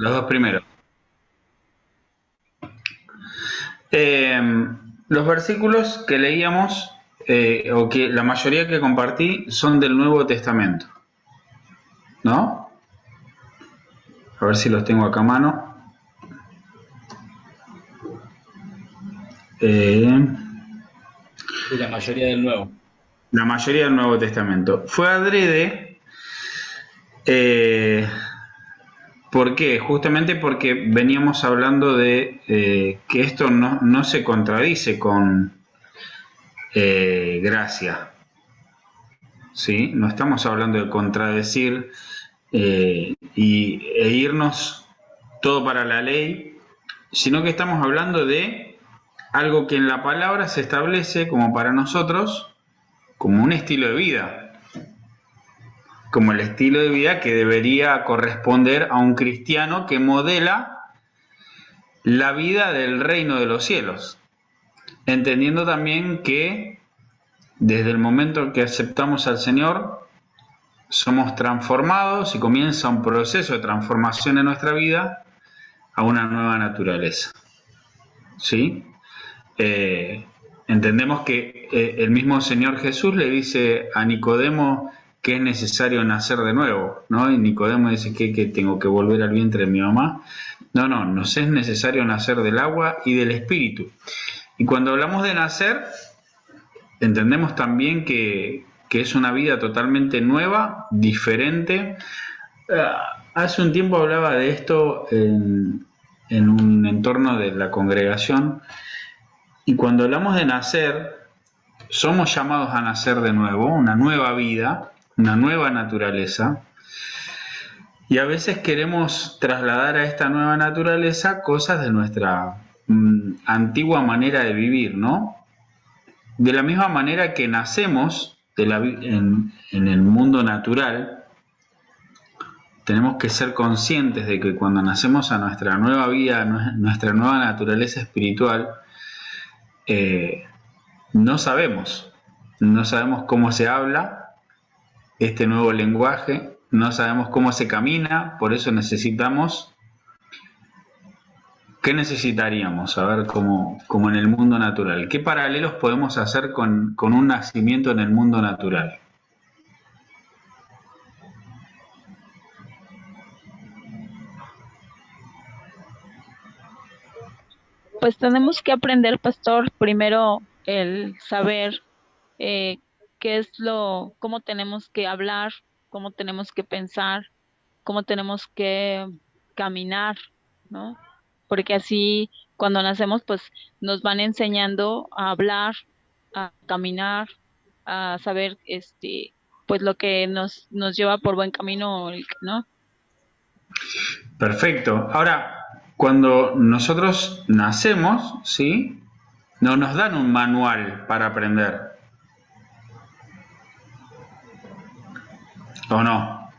Los dos primeros. Eh, los versículos que leíamos, o que la mayoría que compartí, son del Nuevo Testamento, ¿no? A ver si los tengo acá a mano. Eh, Y la mayoría del nuevo. la mayoría del Nuevo Testamento. Fue adrede. eh, ¿Por qué? Justamente porque veníamos hablando de que esto no se contradice con gracia. ¿Sí? No estamos hablando de contradecir e irnos todo para la ley, sino que estamos hablando de algo que en la palabra se establece como para nosotros como un estilo de vida, como el estilo de vida que debería corresponder a un cristiano que modela la vida del reino de los cielos, entendiendo también que desde el momento que aceptamos al Señor, somos transformados y comienza un proceso de transformación en nuestra vida a una nueva naturaleza. ¿Sí? Eh, Entendemos que el mismo Señor Jesús le dice a Nicodemo que es necesario nacer de nuevo, ¿no? Y Nicodemo dice que tengo que volver al vientre de mi mamá. No, nos es necesario nacer del agua y del espíritu. Y cuando hablamos de nacer, entendemos también que es una vida totalmente nueva, diferente. Hace un tiempo hablaba de esto en un entorno de la congregación, y cuando hablamos de nacer, somos llamados a nacer de nuevo, una nueva vida, una nueva naturaleza, y a veces queremos trasladar a esta nueva naturaleza cosas de nuestra antigua manera de vivir, ¿no? De la misma manera que nacemos en el mundo natural, tenemos que ser conscientes de que cuando nacemos a nuestra nueva vida, nuestra nueva naturaleza espiritual, eh, no sabemos, no sabemos cómo se habla este nuevo lenguaje, no sabemos cómo se camina, por eso necesitamos, ¿qué necesitaríamos? A ver, como en el mundo natural, ¿qué paralelos podemos hacer con un nacimiento en el mundo natural? Pues tenemos que aprender, pastor, primero el saber eh, qué es cómo tenemos que hablar, cómo tenemos que pensar, cómo tenemos que caminar, ¿no? Porque así cuando nacemos, pues nos van enseñando a hablar, a caminar, a saber, pues lo que nos lleva por buen camino, ¿no? Perfecto. Ahora, cuando nosotros nacemos, ¿sí? No nos dan un manual para aprender, ¿o no?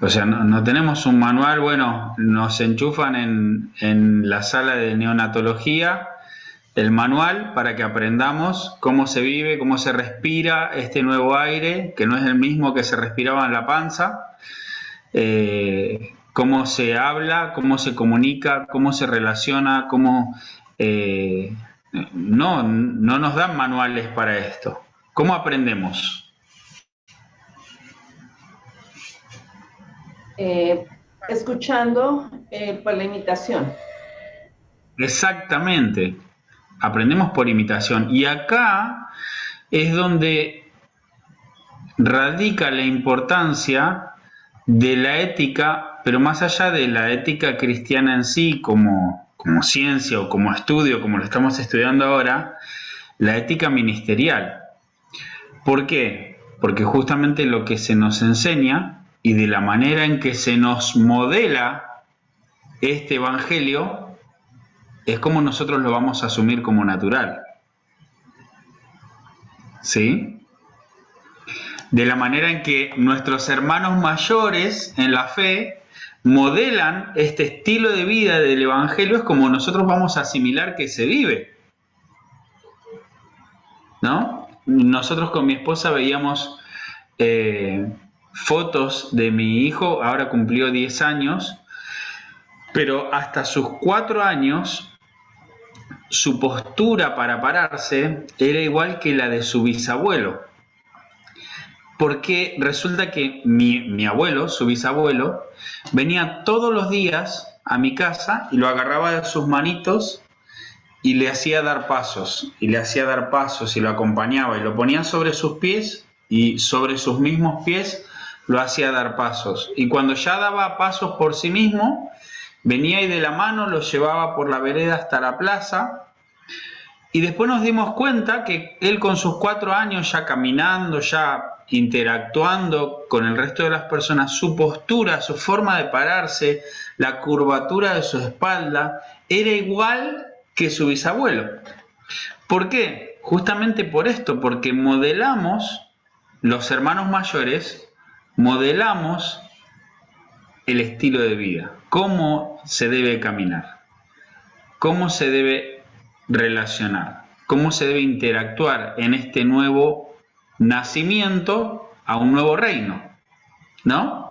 O sea, no tenemos un manual, bueno, nos enchufan en la sala de neonatología el manual para que aprendamos cómo se vive, cómo se respira este nuevo aire, que no es el mismo que se respiraba en la panza, cómo se habla, cómo se comunica, cómo se relaciona, cómo... eh, no nos dan manuales para esto. ¿Cómo aprendemos? Eh, Escuchando por la imitación. Exactamente. Aprendemos por imitación. Y acá es donde radica la importancia de la ética, pero más allá de la ética cristiana en sí, como ciencia o como estudio, como lo estamos estudiando ahora, la ética ministerial. ¿Por qué? Porque justamente lo que se nos enseña y de la manera en que se nos modela este evangelio es como nosotros lo vamos a asumir como natural. ¿Sí? De la manera en que nuestros hermanos mayores en la fe modelan este estilo de vida del evangelio, es como nosotros vamos a asimilar que se vive, ¿no? Nosotros con mi esposa veíamos fotos de mi hijo, ahora cumplió 10 años, pero hasta sus 4 años su postura para pararse era igual que la de su bisabuelo. Porque resulta que mi abuelo, su bisabuelo, venía todos los días a mi casa y lo agarraba de sus manitos y le hacía dar pasos, y le hacía dar pasos y lo acompañaba y lo ponía sobre sus pies y sobre sus mismos pies lo hacía dar pasos. Y cuando ya daba pasos por sí mismo, venía y de la mano lo llevaba por la vereda hasta la plaza. Y después nos dimos cuenta que él con sus 4 años ya caminando, ya interactuando con el resto de las personas, su postura, su forma de pararse, la curvatura de su espalda, era igual que su bisabuelo. ¿Por qué? Justamente por esto, porque modelamos, los hermanos mayores, modelamos el estilo de vida, cómo se debe caminar, cómo se debe relacionar, cómo se debe interactuar en este nuevo nacimiento a un nuevo reino, ¿no?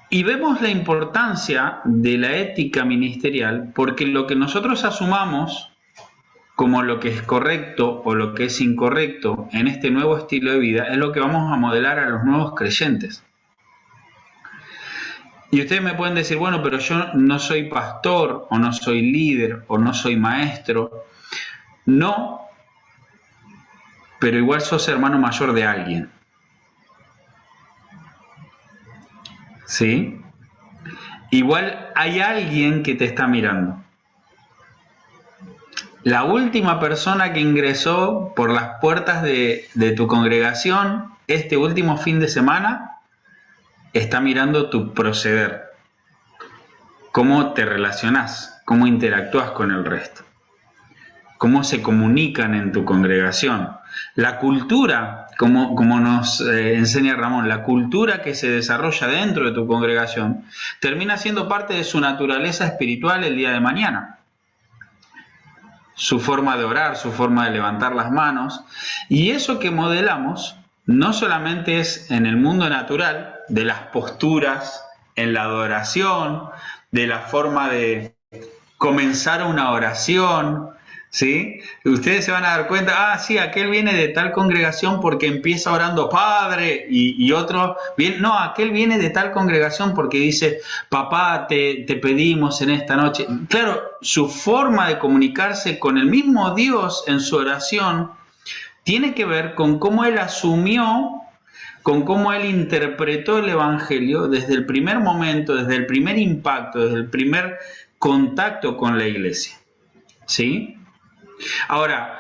Y vemos la importancia de la ética ministerial porque lo que nosotros asumamos como lo que es correcto o lo que es incorrecto en este nuevo estilo de vida es lo que vamos a modelar a los nuevos creyentes. Y ustedes me pueden decir, bueno, pero yo no soy pastor, o no soy líder, o no soy maestro. No, pero igual sos hermano mayor de alguien. ¿Sí? Igual hay alguien que te está mirando. La última persona que ingresó por las puertas de tu congregación este último fin de semana está mirando tu proceder, cómo te relacionás, cómo interactúas con el resto, cómo se comunican en tu congregación. La cultura, como nos enseña Ramón, la cultura que se desarrolla dentro de tu congregación termina siendo parte de su naturaleza espiritual el día de mañana. Su forma de orar, su forma de levantar las manos. Y eso que modelamos no solamente es en el mundo natural, de las posturas, en la adoración, de la forma de comenzar una oración, ¿sí? Ustedes se van a dar cuenta, sí, aquel viene de tal congregación porque empieza orando Padre, y otro, no, aquel viene de tal congregación porque dice, papá, te pedimos en esta noche. Claro, su forma de comunicarse con el mismo Dios en su oración tiene que ver con cómo él asumió, con cómo él interpretó el Evangelio desde el primer momento, desde el primer impacto, desde el primer contacto con la iglesia. ¿Sí? Ahora,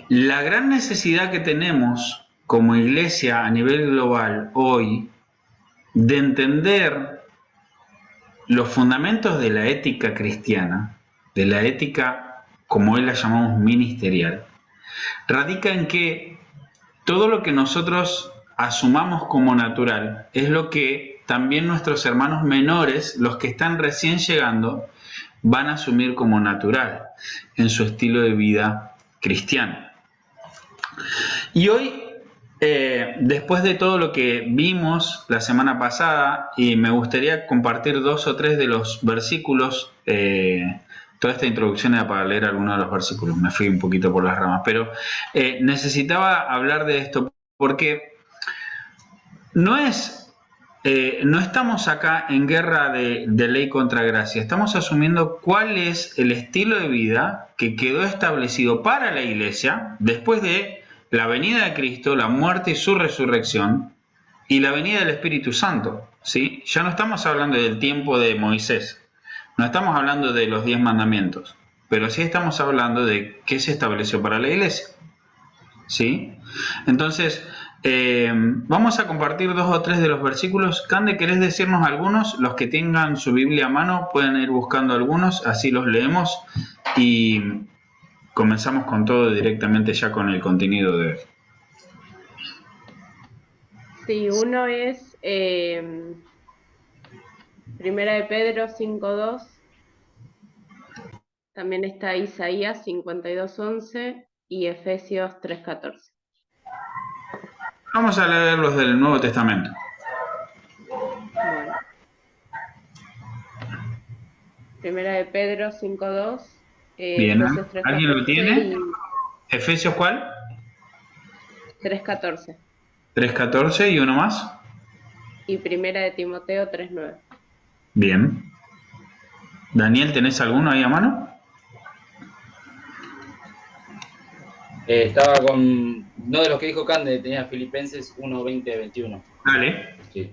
la gran necesidad que tenemos como iglesia a nivel global hoy de entender los fundamentos de la ética cristiana, de la ética, como hoy la llamamos ministerial, radica en que todo lo que nosotros asumamos como natural es lo que también nuestros hermanos menores, los que están recién llegando, van a asumir como natural en su estilo de vida cristiano. Y hoy, después de todo lo que vimos la semana pasada, y me gustaría compartir 2 o 3 de los versículos, toda esta introducción era para leer algunos de los versículos, me fui un poquito por las ramas, pero necesitaba hablar de esto porque no estamos acá en guerra de ley contra gracia, estamos asumiendo cuál es el estilo de vida que quedó establecido para la iglesia después de la venida de Cristo, la muerte y su resurrección y la venida del Espíritu Santo, ¿sí? Ya no estamos hablando del tiempo de Moisés, no estamos hablando de los 10 mandamientos, pero sí estamos hablando de qué se estableció para la iglesia, ¿sí? Entonces, vamos a compartir 2 o 3 de los versículos. Cande, ¿querés decirnos algunos? Los que tengan su Biblia a mano pueden ir buscando algunos, así los leemos y comenzamos con todo directamente ya con el contenido de hoy. Sí, uno es Primera de Pedro 5:2, también está Isaías 52:11 y Efesios 3:14. Vamos a leer los del Nuevo Testamento. Bueno. Primera de Pedro 5:2, Bien, Efesios ¿alguien lo 3:14 tiene? y ¿Efesios cuál? 3:14. 3:14 y uno más. Y Primera de Timoteo 3:9. Bien. Daniel, ¿tenés alguno ahí a mano? Estaba con uno de los que dijo Cande, tenía Filipenses 1:20-21. Dale. Sí.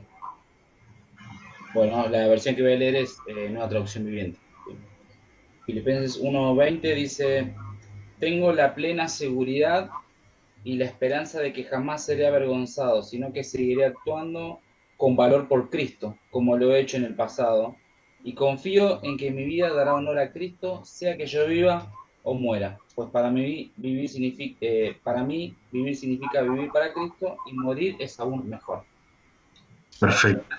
Bueno, la versión que voy a leer es Nueva Traducción Viviente. Filipenses 1:20 dice: tengo la plena seguridad y la esperanza de que jamás seré avergonzado, sino que seguiré actuando con valor por Cristo, como lo he hecho en el pasado, y confío en que mi vida dará honor a Cristo, sea que yo viva o muera, pues para mí vivir significa vivir para Cristo y morir es aún mejor. Perfecto.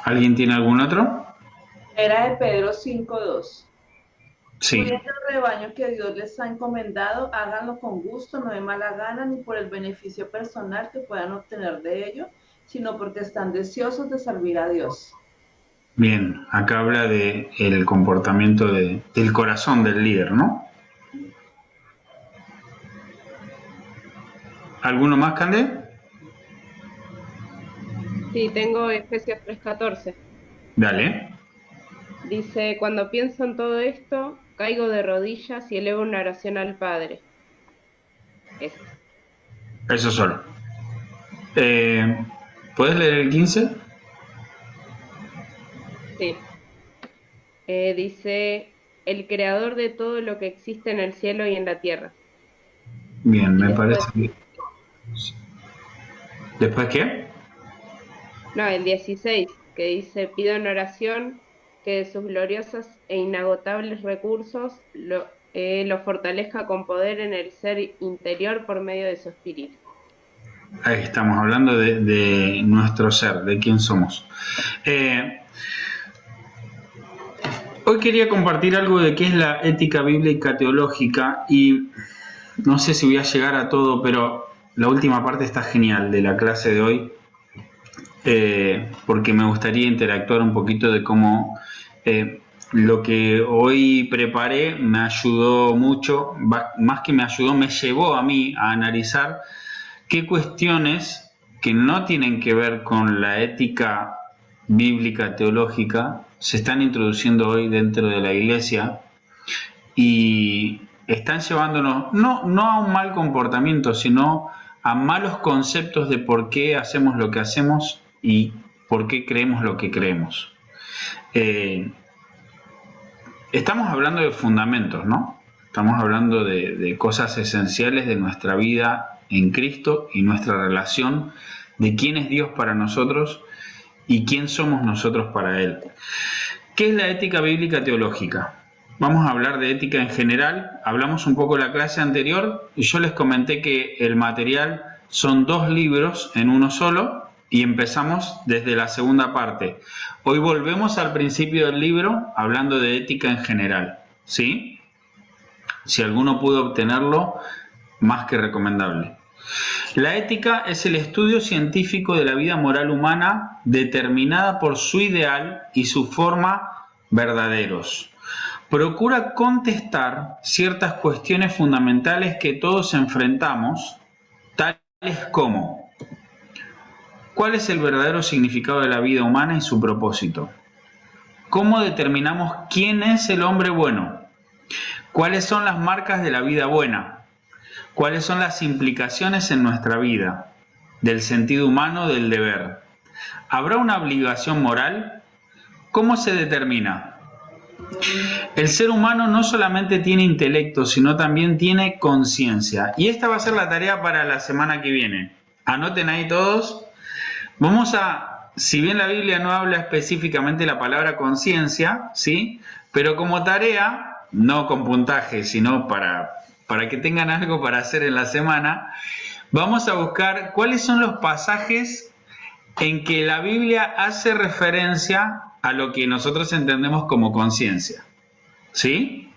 ¿Alguien tiene algún otro? Era de Pedro 5:2. Sí. Cuiden el rebaño que Dios les ha encomendado, háganlo con gusto, no de mala gana, ni por el beneficio personal que puedan obtener de ello, sino porque están deseosos de servir a Dios. Bien, acá habla de el comportamiento del corazón del líder, ¿no? ¿Alguno más, Cande? Sí, tengo Efesios 3:14. Dale. Dice: cuando pienso en todo esto, caigo de rodillas y elevo una oración al Padre. Eso solo. ¿Puedes leer el 15? Sí. Dice: el creador de todo lo que existe en el cielo y en la tierra. Bien, Y me después, parece que... ¿Después qué? no, el 16, que dice: pido en oración que de sus gloriosos e inagotables recursos lo fortalezca con poder en el ser interior por medio de su espíritu. Ahí estamos hablando de nuestro ser, de quién somos. Hoy quería compartir algo de qué es la ética bíblica teológica y no sé si voy a llegar a todo, pero la última parte está genial de la clase de hoy, porque me gustaría interactuar un poquito de cómo lo que hoy preparé me ayudó mucho, más que me ayudó, me llevó a mí a analizar qué cuestiones que no tienen que ver con la ética bíblica teológica se están introduciendo hoy dentro de la iglesia y están llevándonos no a un mal comportamiento, sino a malos conceptos de por qué hacemos lo que hacemos y por qué creemos lo que creemos. Estamos hablando de fundamentos, ¿no? Estamos hablando de cosas esenciales de nuestra vida en Cristo y nuestra relación de quién es Dios para nosotros y quién somos nosotros para Él. ¿Qué es la ética bíblica teológica? Vamos a hablar de ética en general. Hablamos un poco en la clase anterior y yo les comenté que el material son 2 libros en uno solo y empezamos desde la segunda parte. Hoy volvemos al principio del libro hablando de ética en general, ¿sí? Si alguno pudo obtenerlo, más que recomendable. La ética es el estudio científico de la vida moral humana determinada por su ideal y su forma verdaderos. Procura contestar ciertas cuestiones fundamentales que todos enfrentamos, tales como: ¿cuál es el verdadero significado de la vida humana y su propósito? ¿Cómo determinamos quién es el hombre bueno? ¿Cuáles son las marcas de la vida buena? ¿Cuáles son las implicaciones en nuestra vida del sentido humano del deber? ¿Habrá una obligación moral? ¿Cómo se determina? El ser humano no solamente tiene intelecto, sino también tiene conciencia. Y esta va a ser la tarea para la semana que viene. Anoten ahí todos. Vamos a, si bien la Biblia no habla específicamente la palabra conciencia, ¿sí? Pero como tarea, no con puntaje, sino para que tengan algo para hacer en la semana, vamos a buscar cuáles son los pasajes en que la Biblia hace referencia a lo que nosotros entendemos como conciencia. ¿Sí?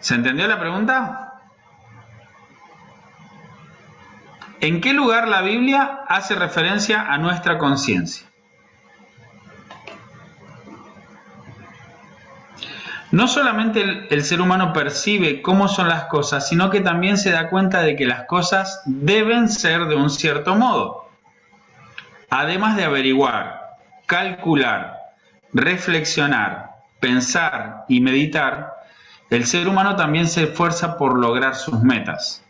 ¿Se entendió la pregunta? ¿En qué lugar la Biblia hace referencia a nuestra conciencia? No solamente el ser humano percibe cómo son las cosas, sino que también se da cuenta de que las cosas deben ser de un cierto modo. Además de averiguar, calcular, reflexionar, pensar y meditar, el ser humano también se esfuerza por lograr sus metas.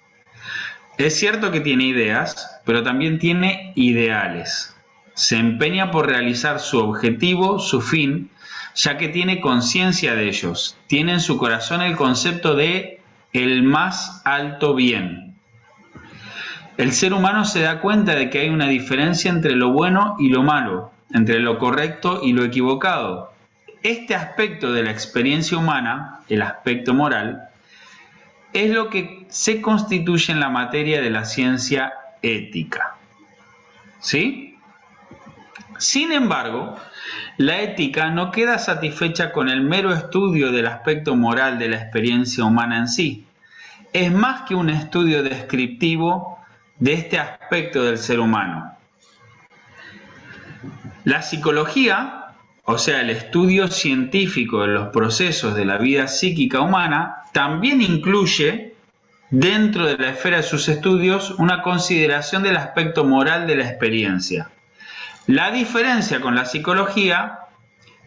Es cierto que tiene ideas, pero también tiene ideales. Se empeña por realizar su objetivo, su fin, ya que tiene conciencia de ellos. Tiene en su corazón el concepto de el más alto bien. El ser humano se da cuenta de que hay una diferencia entre lo bueno y lo malo, entre lo correcto y lo equivocado. Este aspecto de la experiencia humana, el aspecto moral, es lo que se constituye en la materia de la ciencia ética. ¿Sí? Sin embargo, la ética no queda satisfecha con el mero estudio del aspecto moral de la experiencia humana en sí. Es más que un estudio descriptivo de este aspecto del ser humano. La psicología, o sea, el estudio científico de los procesos de la vida psíquica humana, también incluye dentro de la esfera de sus estudios una consideración del aspecto moral de la experiencia. La diferencia con la psicología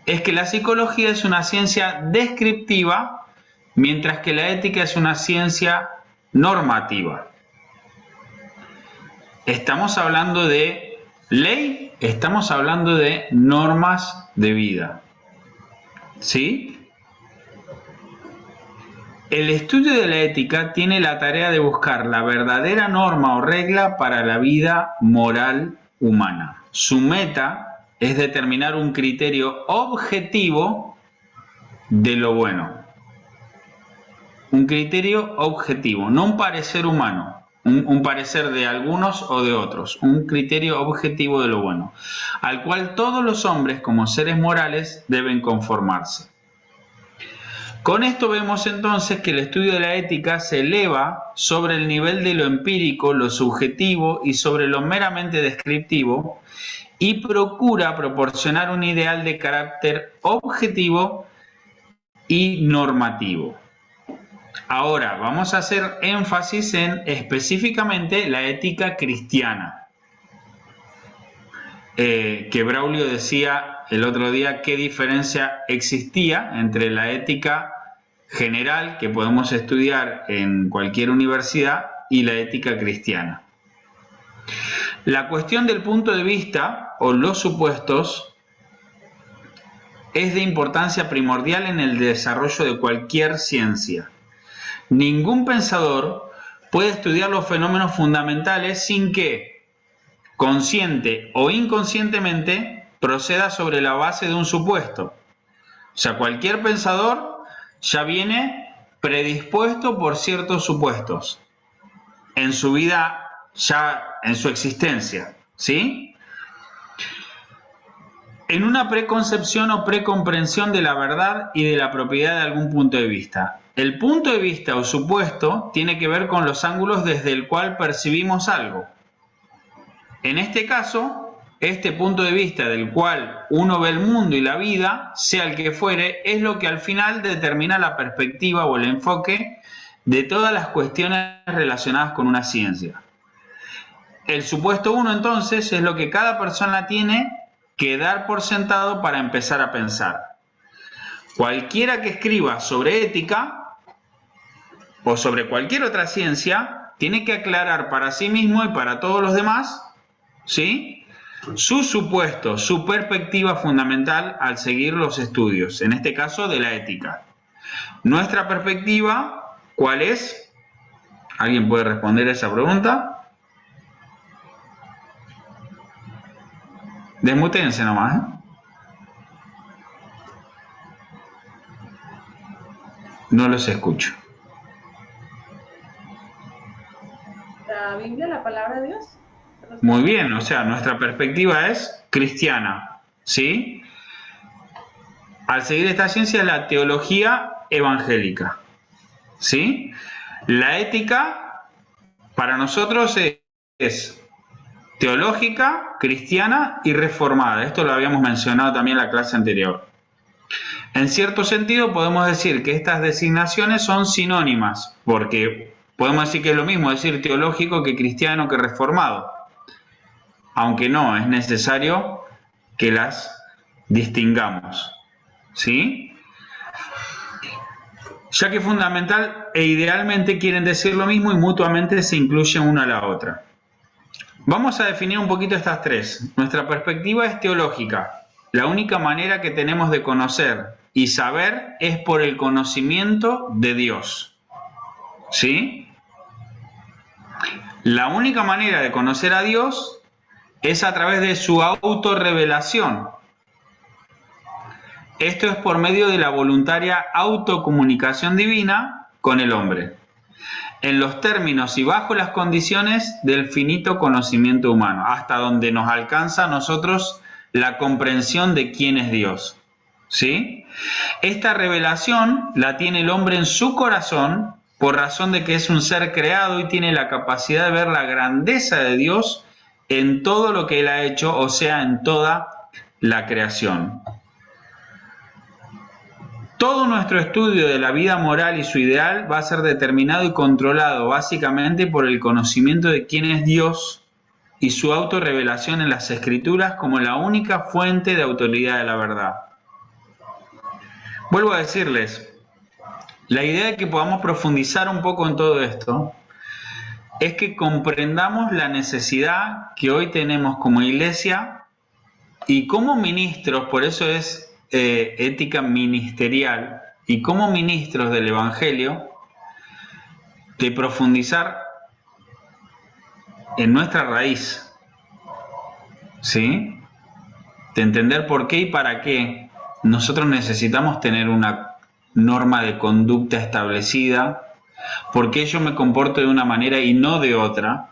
es que la psicología es una ciencia descriptiva, mientras que la ética es una ciencia normativa. Estamos hablando de ley, estamos hablando de normas de vida. ¿Sí? El estudio de la ética tiene la tarea de buscar la verdadera norma o regla para la vida moral humana. Su meta es determinar un criterio objetivo de lo bueno. Un criterio objetivo, no un parecer humano, un parecer de algunos o de otros, un criterio objetivo de lo bueno, al cual todos los hombres como seres morales deben conformarse. Con esto vemos entonces que el estudio de la ética se eleva sobre el nivel de lo empírico, lo subjetivo y sobre lo meramente descriptivo y procura proporcionar un ideal de carácter objetivo y normativo. Ahora vamos a hacer énfasis en específicamente la ética cristiana. Que Braulio decía el otro día qué diferencia existía entre la ética general que podemos estudiar en cualquier universidad y la ética cristiana. La cuestión del punto de vista o los supuestos es de importancia primordial en el desarrollo de cualquier ciencia. Ningún pensador puede estudiar los fenómenos fundamentales sin que, consciente o inconscientemente, proceda sobre la base de un supuesto. O sea, cualquier pensador ya viene predispuesto por ciertos supuestos en su vida, ya en su existencia, ¿sí? En una preconcepción o precomprensión de la verdad y de la propiedad de algún punto de vista. El punto de vista o supuesto tiene que ver con los ángulos desde el cual percibimos algo. En este caso, este punto de vista del cual uno ve el mundo y la vida, sea el que fuere, es lo que al final determina la perspectiva o el enfoque de todas las cuestiones relacionadas con una ciencia. El supuesto 1, entonces, es lo que cada persona tiene que dar por sentado para empezar a pensar. Cualquiera que escriba sobre ética o sobre cualquier otra ciencia tiene que aclarar para sí mismo y para todos los demás, ¿sí?, su supuesto, su perspectiva fundamental al seguir los estudios, en este caso de la ética. Nuestra perspectiva, ¿cuál es? ¿Alguien puede responder a esa pregunta? Desmutéense nomás, ¿eh? No los escucho. La Biblia, la palabra de Dios. Muy bien, o sea, nuestra perspectiva es cristiana, ¿sí? Al seguir esta ciencia es la teología evangélica, ¿sí? La ética para nosotros es teológica, cristiana y reformada. Esto lo habíamos mencionado también en la clase anterior. En cierto sentido podemos decir que estas designaciones son sinónimas, porque podemos decir que es lo mismo decir teológico que cristiano que reformado, aunque no, es necesario que las distingamos, ¿sí? Ya que fundamental e idealmente quieren decir lo mismo y mutuamente se incluyen una a la otra. Vamos a definir un poquito estas tres. Nuestra perspectiva es teológica. La única manera que tenemos de conocer y saber es por el conocimiento de Dios, ¿sí? La única manera de conocer a Dios es a través de su autorrevelación. Esto es por medio de la voluntaria autocomunicación divina con el hombre, en los términos y bajo las condiciones del finito conocimiento humano, hasta donde nos alcanza a nosotros la comprensión de quién es Dios, ¿sí? Esta revelación la tiene el hombre en su corazón por razón de que es un ser creado y tiene la capacidad de ver la grandeza de Dios en todo lo que Él ha hecho, o sea, en toda la creación. Todo nuestro estudio de la vida moral y su ideal va a ser determinado y controlado básicamente por el conocimiento de quién es Dios y su autorrevelación en las Escrituras como la única fuente de autoridad de la verdad. Vuelvo a decirles, la idea de que podamos profundizar un poco en todo esto es que comprendamos la necesidad que hoy tenemos como iglesia y como ministros, por eso es ética ministerial, y como ministros del Evangelio, de profundizar en nuestra raíz, ¿sí? De entender por qué y para qué nosotros necesitamos tener una norma de conducta establecida, por qué yo me comporto de una manera y no de otra,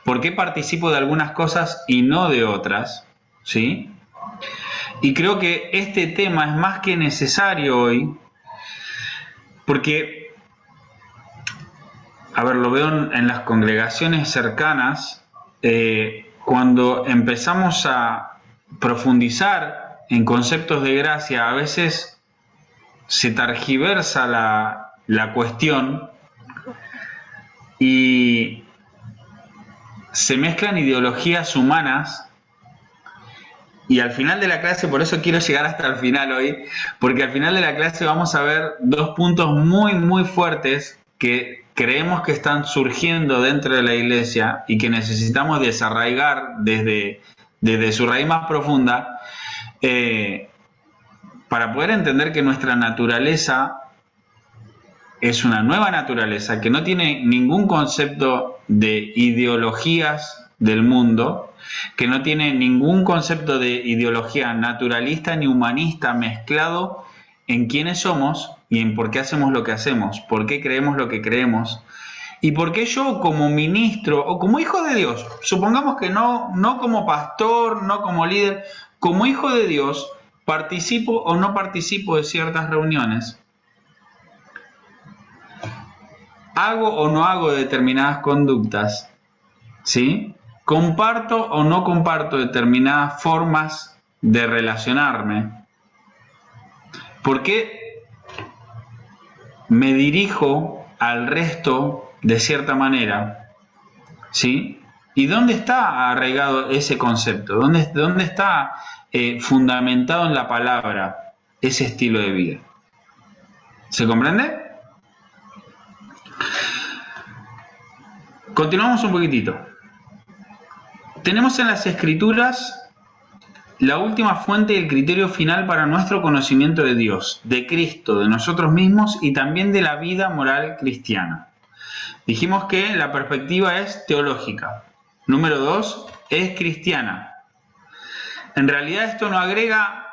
por qué participo de algunas cosas y no de otras, ¿sí? Y creo que este tema es más que necesario hoy, porque, a ver, lo veo en las congregaciones cercanas, cuando empezamos a profundizar en conceptos de gracia, a veces se tergiversa la cuestión y se mezclan ideologías humanas. Y al final de la clase, por eso quiero llegar hasta el final hoy, porque al final de la clase vamos a ver dos puntos muy, muy fuertes que creemos que están surgiendo dentro de la iglesia y que necesitamos desarraigar desde su raíz más profunda para poder entender que nuestra naturaleza es una nueva naturaleza que no tiene ningún concepto de ideologías del mundo, que no tiene ningún concepto de ideología naturalista ni humanista mezclado en quiénes somos y en por qué hacemos lo que hacemos, por qué creemos lo que creemos y por qué yo como ministro o como hijo de Dios, supongamos que no como pastor, no como líder, como hijo de Dios, participo o no participo de ciertas reuniones, hago o no hago determinadas conductas, ¿sí? ¿Comparto o no comparto determinadas formas de relacionarme? ¿Por qué me dirijo al resto de cierta manera? ¿Sí? ¿Y dónde está arraigado ese concepto? ¿Dónde está fundamentado en la palabra ese estilo de vida? ¿Se comprende? Continuamos un poquitito. Tenemos en las Escrituras la última fuente y el criterio final para nuestro conocimiento de Dios, de Cristo, de nosotros mismos y también de la vida moral cristiana. Dijimos que la perspectiva es teológica. Número 2, es cristiana. En realidad esto no agrega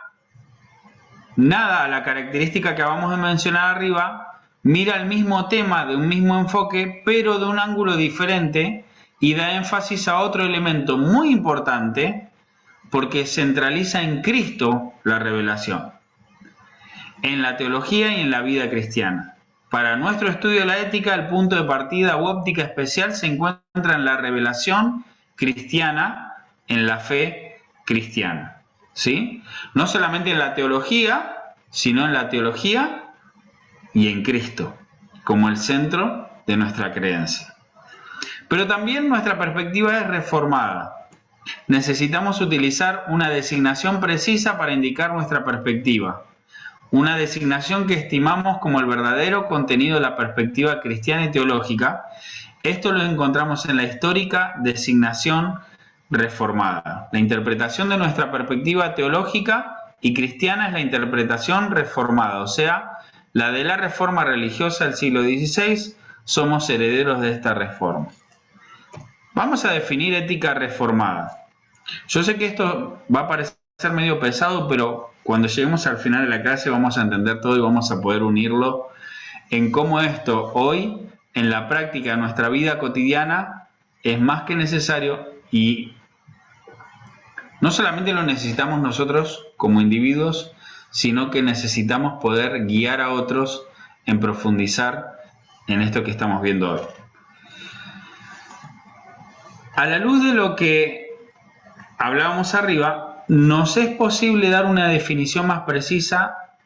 nada a la característica que acabamos de mencionar arriba, mira el mismo tema de un mismo enfoque, pero de un ángulo diferente, y da énfasis a otro elemento muy importante porque centraliza en Cristo la revelación, en la teología y en la vida cristiana. Para nuestro estudio de la ética, el punto de partida u óptica especial se encuentra en la revelación cristiana, en la fe cristiana, ¿sí? No solamente en la teología, sino en la teología y en Cristo, como el centro de nuestra creencia. Pero también nuestra perspectiva es reformada. Necesitamos utilizar una designación precisa para indicar nuestra perspectiva, una designación que estimamos como el verdadero contenido de la perspectiva cristiana y teológica. Esto lo encontramos en la histórica designación reformada. La interpretación de nuestra perspectiva teológica y cristiana es la interpretación reformada, o sea, la de la reforma religiosa del siglo XVI. Somos herederos de esta reforma. Vamos a definir ética reformada. Yo sé que esto va a parecer medio pesado, pero cuando lleguemos al final de la clase vamos a entender todo y vamos a poder unirlo en cómo esto hoy, en la práctica de nuestra vida cotidiana, es más que necesario, y no solamente lo necesitamos nosotros como individuos, sino que necesitamos poder guiar a otros en profundizar en esto que estamos viendo hoy. A la luz de lo que hablábamos arriba, nos es posible dar una definición más precisa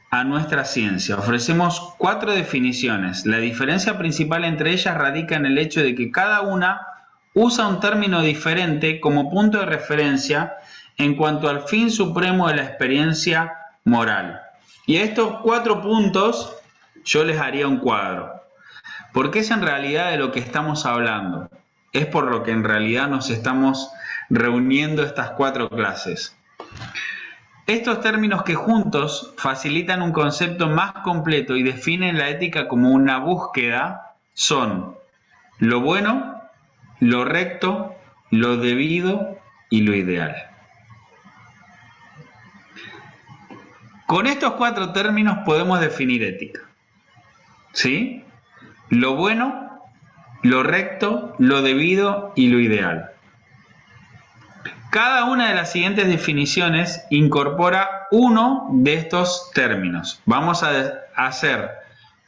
a nuestra ciencia. Ofrecemos 4 definiciones. La diferencia principal entre ellas radica en el hecho de que cada una usa un término diferente como punto de referencia en cuanto al fin supremo de la experiencia moral. Y a estos 4 puntos yo les haría un cuadro, porque es en realidad de lo que estamos hablando. Es por lo que en realidad nos estamos reuniendo estas 4 clases. Estos términos que juntos facilitan un concepto más completo y definen la ética como una búsqueda son lo bueno, lo recto, lo debido y lo ideal. Con estos 4 términos podemos definir ética. ¿Sí? Lo bueno, lo recto, lo debido y lo ideal. Cada una de las siguientes definiciones incorpora uno de estos términos. Vamos a hacer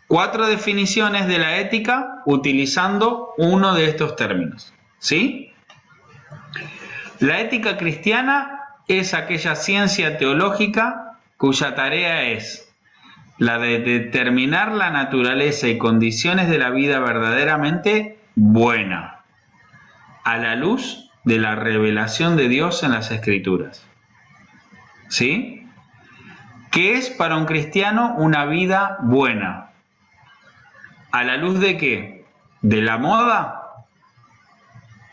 4 definiciones de la ética utilizando uno de estos términos. ¿Sí? La ética cristiana es aquella ciencia teológica cuya tarea es la de determinar la naturaleza y condiciones de la vida verdaderamente buena, a la luz de la revelación de Dios en las Escrituras. ¿Sí? ¿Qué es para un cristiano una vida buena? ¿A la luz de qué? ¿De la moda?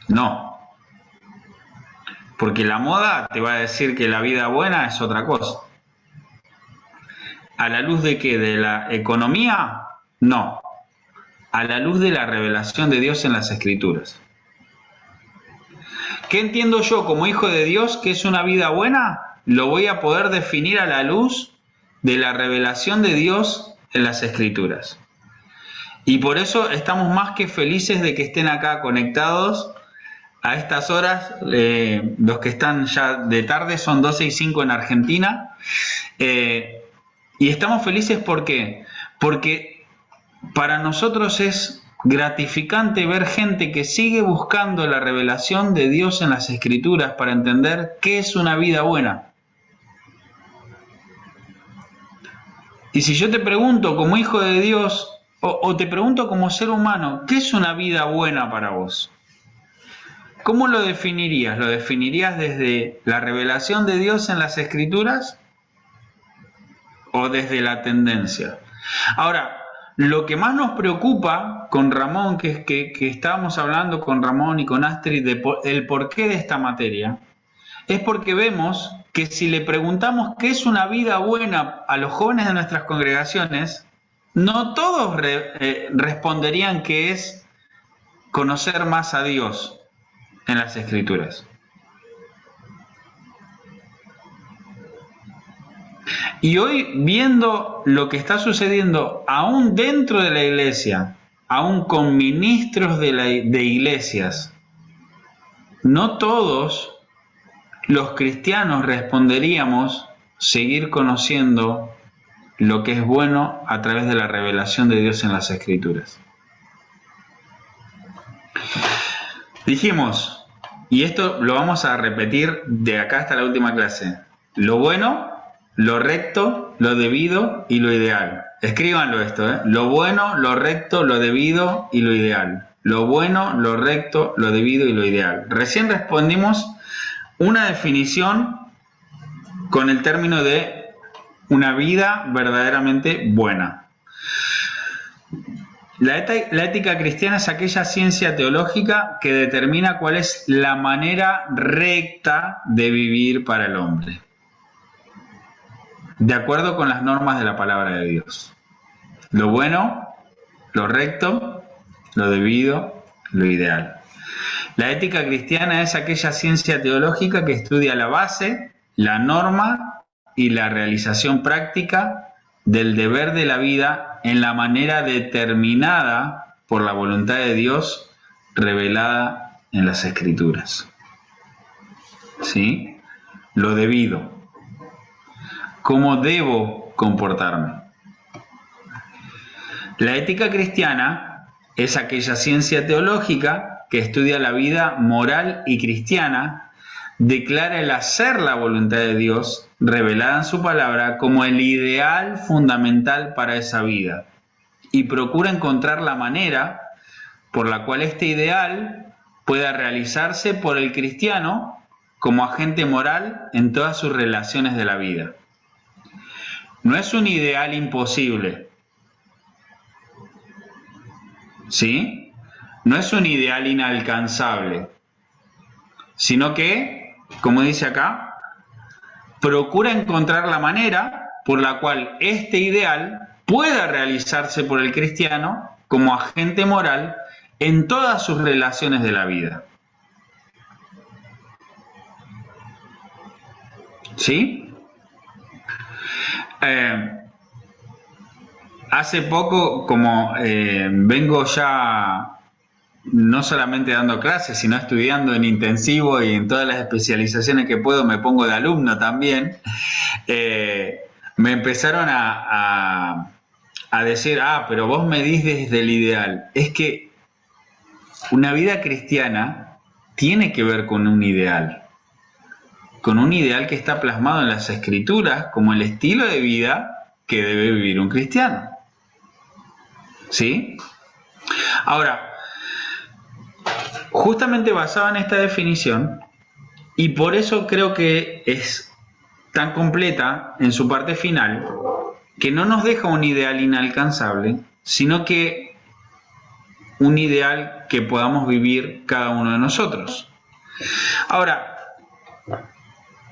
No. Porque la moda te va a decir que la vida buena es otra cosa. ¿A la luz de qué? ¿De la economía? No. A la luz de la revelación de Dios en las Escrituras. ¿Qué entiendo yo como hijo de Dios que es una vida buena? Lo voy a poder definir a la luz de la revelación de Dios en las Escrituras. Y por eso estamos más que felices de que estén acá conectados a estas horas. Los que están ya de tarde son 12:05 en Argentina. Y estamos felices ¿por qué? Porque para nosotros es gratificante ver gente que sigue buscando la revelación de Dios en las Escrituras para entender qué es una vida buena. Y si yo te pregunto como hijo de Dios, o te pregunto como ser humano, ¿qué es una vida buena para vos? ¿Cómo lo definirías? ¿Lo definirías desde la revelación de Dios en las Escrituras o desde la tendencia? Ahora, lo que más nos preocupa con Ramón, que estábamos hablando con Ramón y con Astrid del porqué de esta materia, es porque vemos que si le preguntamos qué es una vida buena a los jóvenes de nuestras congregaciones, no todos responderían que es conocer más a Dios en las Escrituras. Y hoy, viendo lo que está sucediendo aún dentro de la iglesia, aún con ministros de iglesias, no todos los cristianos responderíamos seguir conociendo lo que es bueno a través de la revelación de Dios en las Escrituras. Dijimos, y esto lo vamos a repetir de acá hasta la última clase, lo bueno, lo recto, lo debido y lo ideal. Escríbanlo esto, ¿eh? Lo bueno, lo recto, lo debido y lo ideal. Lo bueno, lo recto, lo debido y lo ideal. Recién respondimos una definición con el término de una vida verdaderamente buena. La ética cristiana es aquella ciencia teológica que determina cuál es la manera recta de vivir para el hombre, de acuerdo con las normas de la palabra de Dios. Lo bueno, lo recto, lo debido, lo ideal. La ética cristiana es aquella ciencia teológica que estudia la base, la norma y la realización práctica del deber de la vida en la manera determinada por la voluntad de Dios revelada en las Escrituras. ¿Sí? Lo debido. ¿Cómo debo comportarme? La ética cristiana es aquella ciencia teológica que estudia la vida moral y cristiana, declara el hacer la voluntad de Dios revelada en su palabra como el ideal fundamental para esa vida y procura encontrar la manera por la cual este ideal pueda realizarse por el cristiano como agente moral en todas sus relaciones de la vida. No es un ideal imposible, ¿sí? No es un ideal inalcanzable, sino que, como dice acá, procura encontrar la manera por la cual este ideal pueda realizarse por el cristiano como agente moral en todas sus relaciones de la vida. ¿Sí? Hace poco, como vengo ya no solamente dando clases, sino estudiando en intensivo y en todas las especializaciones que puedo, me pongo de alumno también, me empezaron a decir, pero vos medís desde el ideal. Es que una vida cristiana tiene que ver con un ideal que está plasmado en las Escrituras como el estilo de vida que debe vivir un cristiano. ¿Sí? Ahora, justamente basado en esta definición, y por eso creo que es tan completa en su parte final, que no nos deja un ideal inalcanzable, sino que un ideal que podamos vivir cada uno de nosotros. Ahora,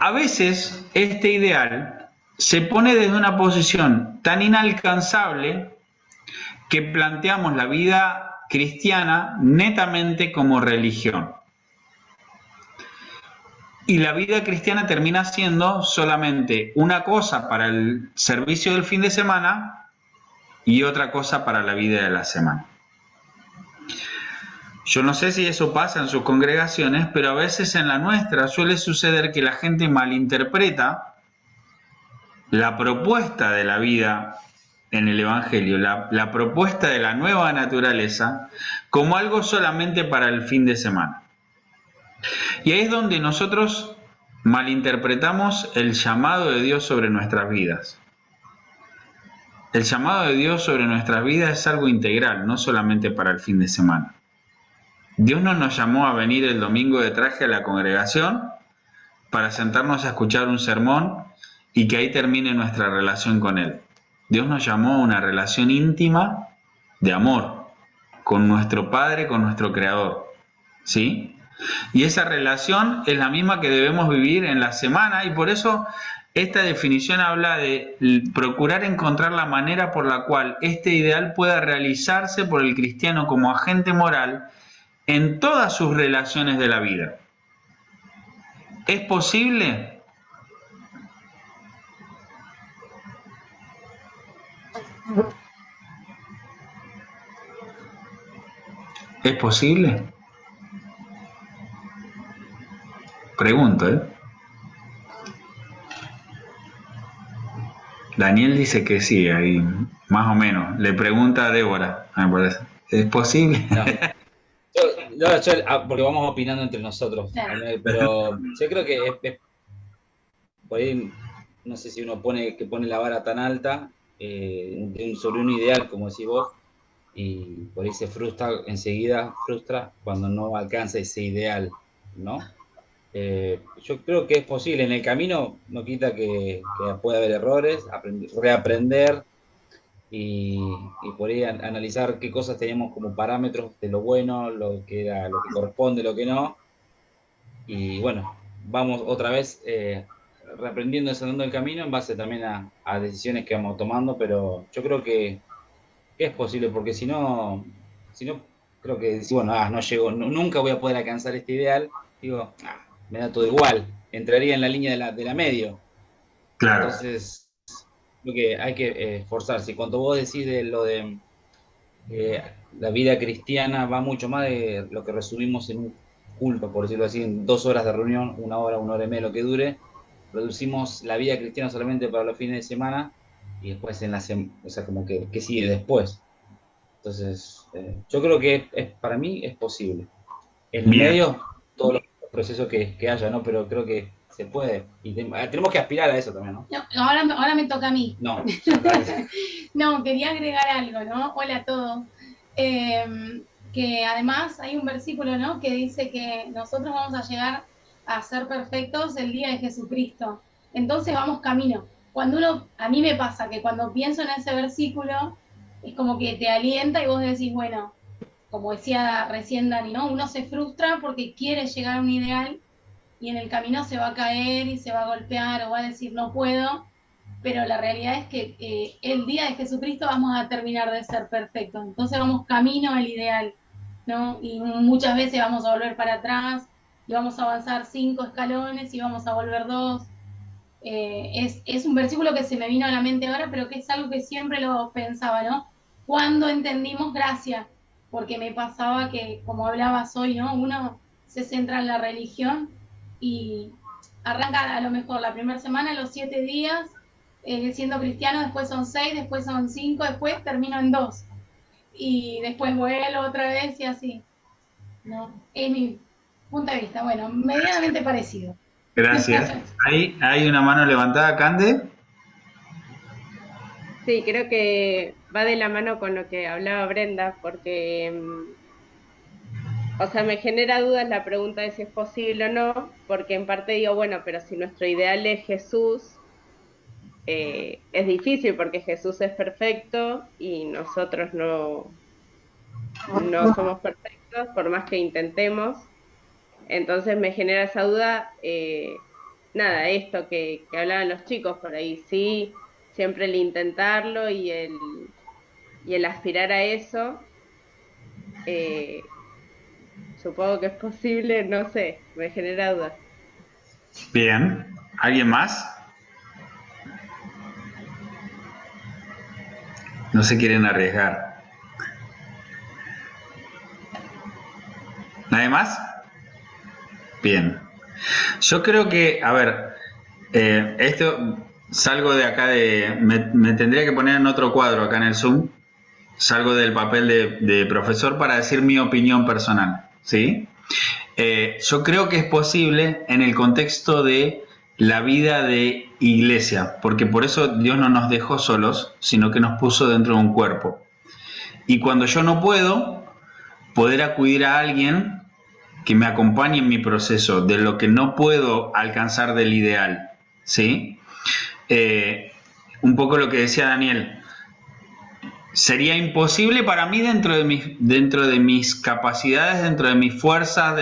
a veces este ideal se pone desde una posición tan inalcanzable que planteamos la vida cristiana netamente como religión. Y la vida cristiana termina siendo solamente una cosa para el servicio del fin de semana y otra cosa para la vida de la semana. Yo no sé si eso pasa en sus congregaciones, pero a veces en la nuestra suele suceder que la gente malinterpreta la propuesta de la vida en el Evangelio, la propuesta de la nueva naturaleza, como algo solamente para el fin de semana. Y ahí es donde nosotros malinterpretamos el llamado de Dios sobre nuestras vidas. El llamado de Dios sobre nuestras vidas es algo integral, no solamente para el fin de semana. Dios no nos llamó a venir el domingo de traje a la congregación para sentarnos a escuchar un sermón y que ahí termine nuestra relación con Él. Dios nos llamó a una relación íntima de amor con nuestro Padre, con nuestro Creador, ¿sí? Y esa relación es la misma que debemos vivir en la semana, y por eso esta definición habla de procurar encontrar la manera por la cual este ideal pueda realizarse por el cristiano como agente moral en todas sus relaciones de la vida. ¿Es posible? ¿Es posible? Pregunto, ¿eh? Daniel dice que sí, ahí más o menos. Le pregunta a Débora, me parece. ¿Es posible? No. Porque vamos opinando entre nosotros, pero yo creo que por ahí no sé si uno pone la vara tan alta sobre un ideal, como decís vos, y por ahí se frustra, enseguida frustra cuando no alcanza ese ideal, ¿no? Yo creo que es posible. En el camino no quita que puede haber errores, reaprender y por ahí analizar qué cosas teníamos como parámetros de lo bueno, lo que corresponde, lo que no. Y bueno, vamos otra vez reaprendiendo, desandando el camino en base también a decisiones que vamos tomando, pero yo creo que es posible, porque si no creo que si bueno, no llego, nunca voy a poder alcanzar este ideal, digo, me da todo igual, entraría en la línea de la medio. Claro, Entonces, creo que hay que esforzarse. Y cuando vos decís de lo de la vida cristiana, va mucho más de lo que resumimos en un culto, por decirlo así, en 2 horas de reunión, 1 hora y media, lo que dure, reducimos la vida cristiana solamente para los fines de semana y después o sea, como que sigue después. Entonces, yo creo que para mí es posible. En el bien. medio, todos los procesos que haya, ¿no? Pero creo que se puede. Y tenemos que aspirar a eso también, ¿no? No, ahora me toca a mí. No. No, quería agregar algo, ¿no? Hola a todos. Que además hay un versículo, ¿no? Que dice que nosotros vamos a llegar a ser perfectos el día de Jesucristo. Entonces vamos camino. A mí me pasa que cuando pienso en ese versículo, es como que te alienta y vos decís, bueno, como decía recién Dani, ¿no? Uno se frustra porque quiere llegar a un ideal y en el camino se va a caer y se va a golpear o va a decir no puedo, pero la realidad es que el día de Jesucristo vamos a terminar de ser perfectos, entonces vamos camino al ideal, ¿no? Y muchas veces vamos a volver para atrás y vamos a avanzar 5 escalones y vamos a volver 2. Es un versículo que se me vino a la mente ahora, pero que es algo que siempre lo pensaba, ¿no? Cuando entendimos gracia, porque me pasaba que, como hablabas hoy, ¿no? Uno se centra en la religión y arranca a lo mejor la primera semana, los 7 días, siendo cristiano, después son 6, después son 5, después termino en 2. Y después vuelvo otra vez y así, ¿no? Es mi punto de vista, bueno, medianamente parecido. Gracias. Hay una mano levantada, Cande. Sí, creo que va de la mano con lo que hablaba Brenda, porque, o sea, me genera dudas la pregunta de si es posible o no, porque en parte digo, bueno, pero si nuestro ideal es Jesús, es difícil porque Jesús es perfecto y nosotros no somos perfectos, por más que intentemos. Entonces me genera esa duda, nada, esto que hablaban los chicos por ahí, sí, siempre el intentarlo y el aspirar a eso, supongo que es posible, no sé, me genera dudas. Bien. ¿Alguien más? No se quieren arriesgar. ¿Nadie más? Bien. Yo creo que, a ver, esto salgo de acá me tendría que poner en otro cuadro acá en el Zoom. Salgo del papel de profesor para decir mi opinión personal, ¿sí? Yo creo que es posible en el contexto de la vida de iglesia, porque por eso Dios no nos dejó solos, sino que nos puso dentro de un cuerpo. Y cuando yo no puedo, poder acudir a alguien que me acompañe en mi proceso de lo que no puedo alcanzar del ideal, ¿sí? Un poco lo que decía Daniel, sería imposible para mí dentro de mis capacidades, dentro de mis fuerzas,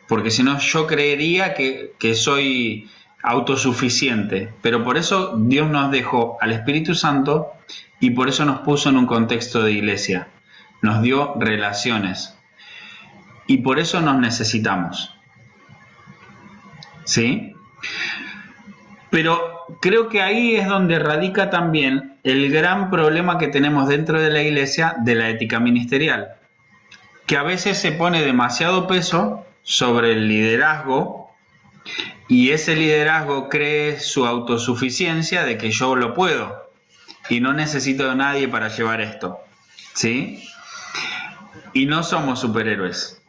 porque si no yo creería que soy autosuficiente, pero por eso Dios nos dejó al Espíritu Santo y por eso nos puso en un contexto de iglesia, nos dio relaciones y por eso nos necesitamos, ¿sí? Pero creo que ahí es donde radica también el gran problema que tenemos dentro de la iglesia de la ética ministerial, que a veces se pone demasiado peso sobre el liderazgo y ese liderazgo cree su autosuficiencia de que yo lo puedo y no necesito de nadie para llevar esto, ¿sí? Y no somos superhéroes.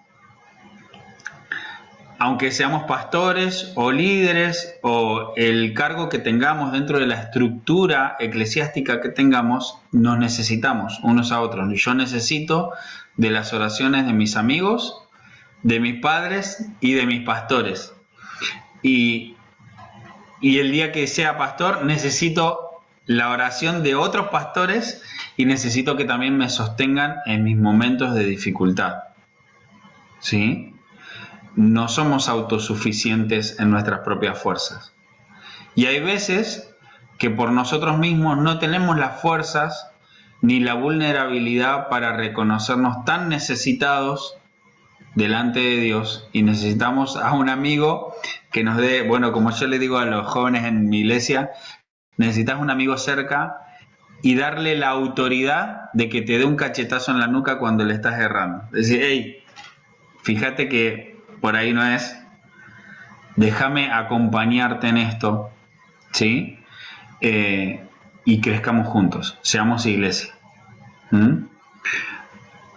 aunque seamos pastores o líderes o el cargo que tengamos dentro de la estructura eclesiástica que tengamos, nos necesitamos unos a otros. Yo necesito de las oraciones de mis amigos, de mis padres y de mis pastores. Y el día que sea pastor necesito la oración de otros pastores y necesito que también me sostengan en mis momentos de dificultad. ¿Sí? No somos autosuficientes en nuestras propias fuerzas. Y hay veces que por nosotros mismos no tenemos las fuerzas ni la vulnerabilidad para reconocernos tan necesitados delante de Dios, y necesitamos a un amigo que nos dé, bueno, como yo le digo a los jóvenes en mi iglesia, necesitas un amigo cerca y darle la autoridad de que te dé un cachetazo en la nuca cuando le estás errando. Es decir, hey, fíjate que por ahí no es, déjame acompañarte en esto, ¿sí? Y crezcamos juntos, seamos iglesia.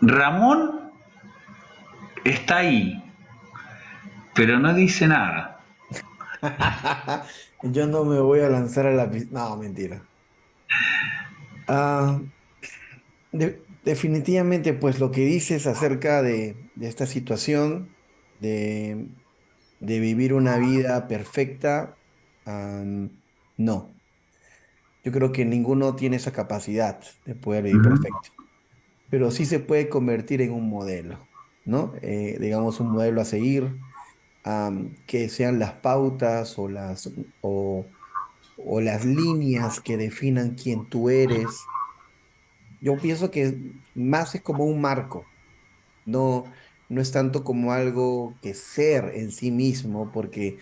Ramón está ahí, pero no dice nada. Yo no me voy a lanzar a la piscina. No, mentira. Ah, definitivamente, pues lo que dices acerca de esta situación, de, de vivir una vida perfecta, no. Yo creo que ninguno tiene esa capacidad de poder vivir perfecto, pero sí se puede convertir en un modelo, ¿no? Digamos, un modelo a seguir, que sean las pautas o las líneas que definan quién tú eres. Yo pienso que más es como un marco, no, no es tanto como algo que ser en sí mismo, porque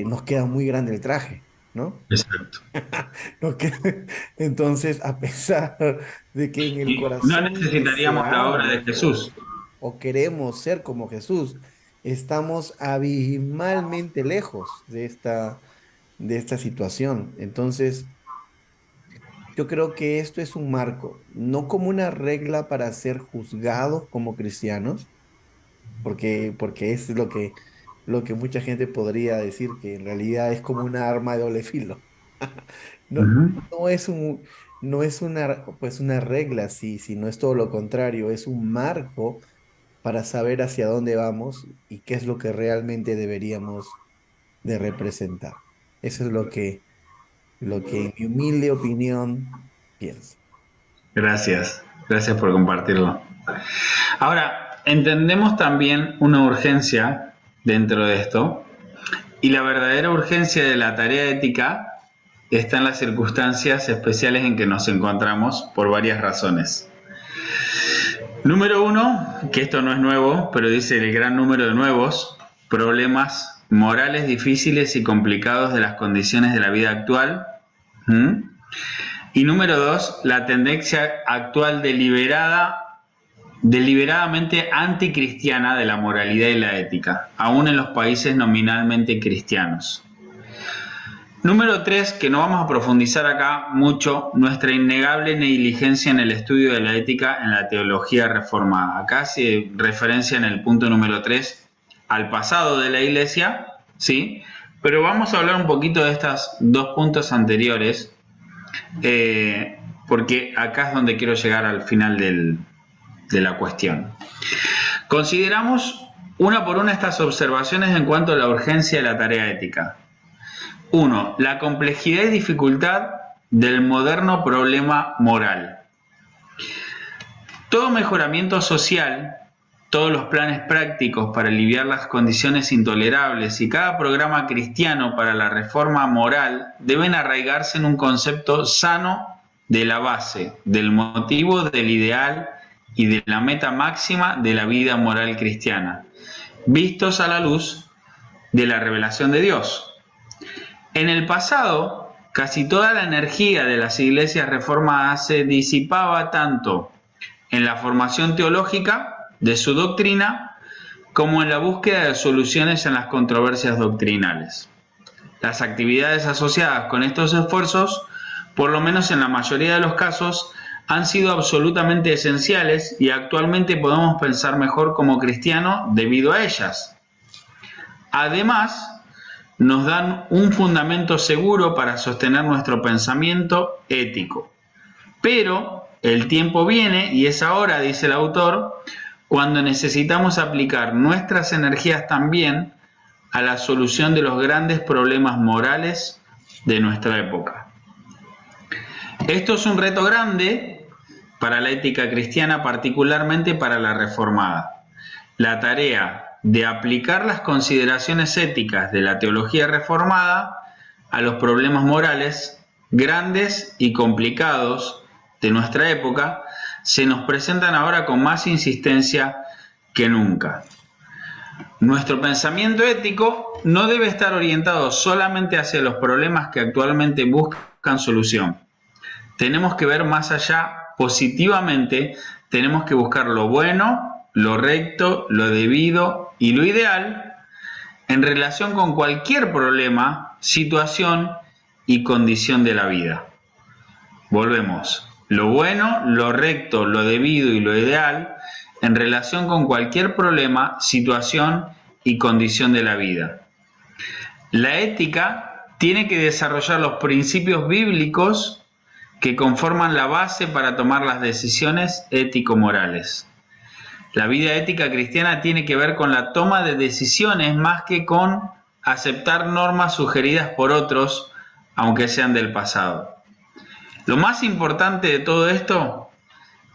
nos queda muy grande el traje, ¿no? Exacto. Entonces, a pesar de que en el Y no corazón necesitaríamos la obra de deseamos Jesús. o queremos ser como Jesús, estamos abismalmente lejos de esta situación. Entonces, yo creo que esto es un marco, no como una regla para ser juzgados como cristianos, porque es lo que mucha gente podría decir que en realidad es como una arma de doble filo. No, no es no es una, pues una regla, sí, no es todo lo contrario, es un marco para saber hacia dónde vamos y qué es lo que realmente deberíamos de representar. Eso es lo que en mi humilde opinión pienso. Gracias por compartirlo. Ahora, entendemos también una urgencia dentro de esto, y la verdadera urgencia de la tarea ética está en las circunstancias especiales en que nos encontramos por varias razones. Número uno, que esto no es nuevo, pero dice el gran número de nuevos problemas morales difíciles y complicados de las condiciones de la vida actual. Y número dos, la tendencia actual deliberadamente anticristiana de la moralidad y la ética, aún en los países nominalmente cristianos. Número 3, que no vamos a profundizar acá mucho, nuestra innegable negligencia en el estudio de la ética en la teología reformada. Acá se referencia en el punto número 3 al pasado de la Iglesia, ¿sí? Pero vamos a hablar un poquito de estos dos puntos anteriores, porque acá es donde quiero llegar al final de la cuestión. Consideramos una por una estas observaciones en cuanto a la urgencia de la tarea ética. 1. La complejidad y dificultad del moderno problema moral. Todo mejoramiento social, todos los planes prácticos para aliviar las condiciones intolerables y cada programa cristiano para la reforma moral deben arraigarse en un concepto sano de la base, del motivo, del ideal y de la meta máxima de la vida moral cristiana, vistos a la luz de la revelación de Dios. En el pasado, casi toda la energía de las iglesias reformadas se disipaba tanto en la formación teológica de su doctrina como en la búsqueda de soluciones en las controversias doctrinales. Las actividades asociadas con estos esfuerzos, por lo menos en la mayoría de los casos, han sido absolutamente esenciales y actualmente podemos pensar mejor como cristianos debido a ellas. además nos dan un fundamento seguro para sostener nuestro pensamiento ético. Pero el tiempo viene, y es ahora, dice el autor, cuando necesitamos aplicar nuestras energías también a la solución de los grandes problemas morales de nuestra época. Esto es un reto grande para la ética cristiana, particularmente para la reformada. La tarea de aplicar las consideraciones éticas de la teología reformada a los problemas morales grandes y complicados de nuestra época se nos presentan ahora con más insistencia que nunca. Nuestro pensamiento ético no debe estar orientado solamente hacia los problemas que actualmente buscan solución. Tenemos que ver más allá positivamente, tenemos que buscar lo bueno, lo recto, lo debido y lo ideal en relación con cualquier problema, situación y condición de la vida. Volvemos. Lo bueno, lo recto, lo debido y lo ideal en relación con cualquier problema, situación y condición de la vida. La ética tiene que desarrollar los principios bíblicos que conforman la base para tomar las decisiones ético-morales. La vida ética cristiana tiene que ver con la toma de decisiones más que con aceptar normas sugeridas por otros, aunque sean del pasado. Lo más importante de todo esto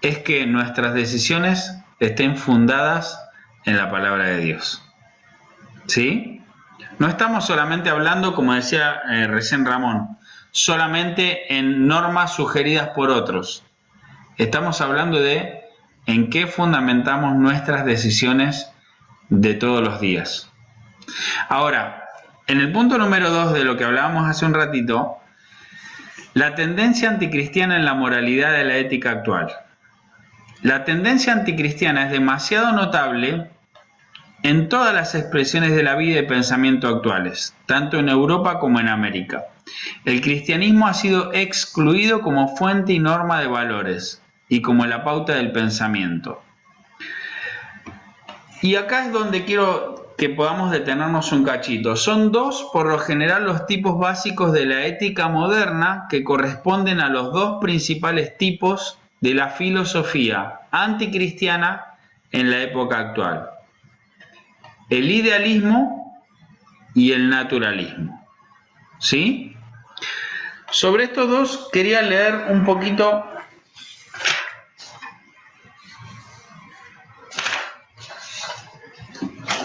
es que nuestras decisiones estén fundadas en la palabra de Dios. ¿Sí? No estamos solamente hablando, como decía recién Ramón, solamente en normas sugeridas por otros. Estamos hablando de en qué fundamentamos nuestras decisiones de todos los días. Ahora, en el punto número 2 de lo que hablábamos hace un ratito, la tendencia anticristiana en la moralidad de la ética actual. La tendencia anticristiana es demasiado notable en todas las expresiones de la vida y pensamiento actuales, tanto en Europa como en América. El cristianismo ha sido excluido como fuente y norma de valores y como la pauta del pensamiento. Y acá es donde quiero que podamos detenernos un cachito. Son dos, por lo general, los tipos básicos de la ética moderna que corresponden a los dos principales tipos de la filosofía anticristiana en la época actual: el idealismo y el naturalismo. ¿Sí? Sobre estos dos quería leer un poquito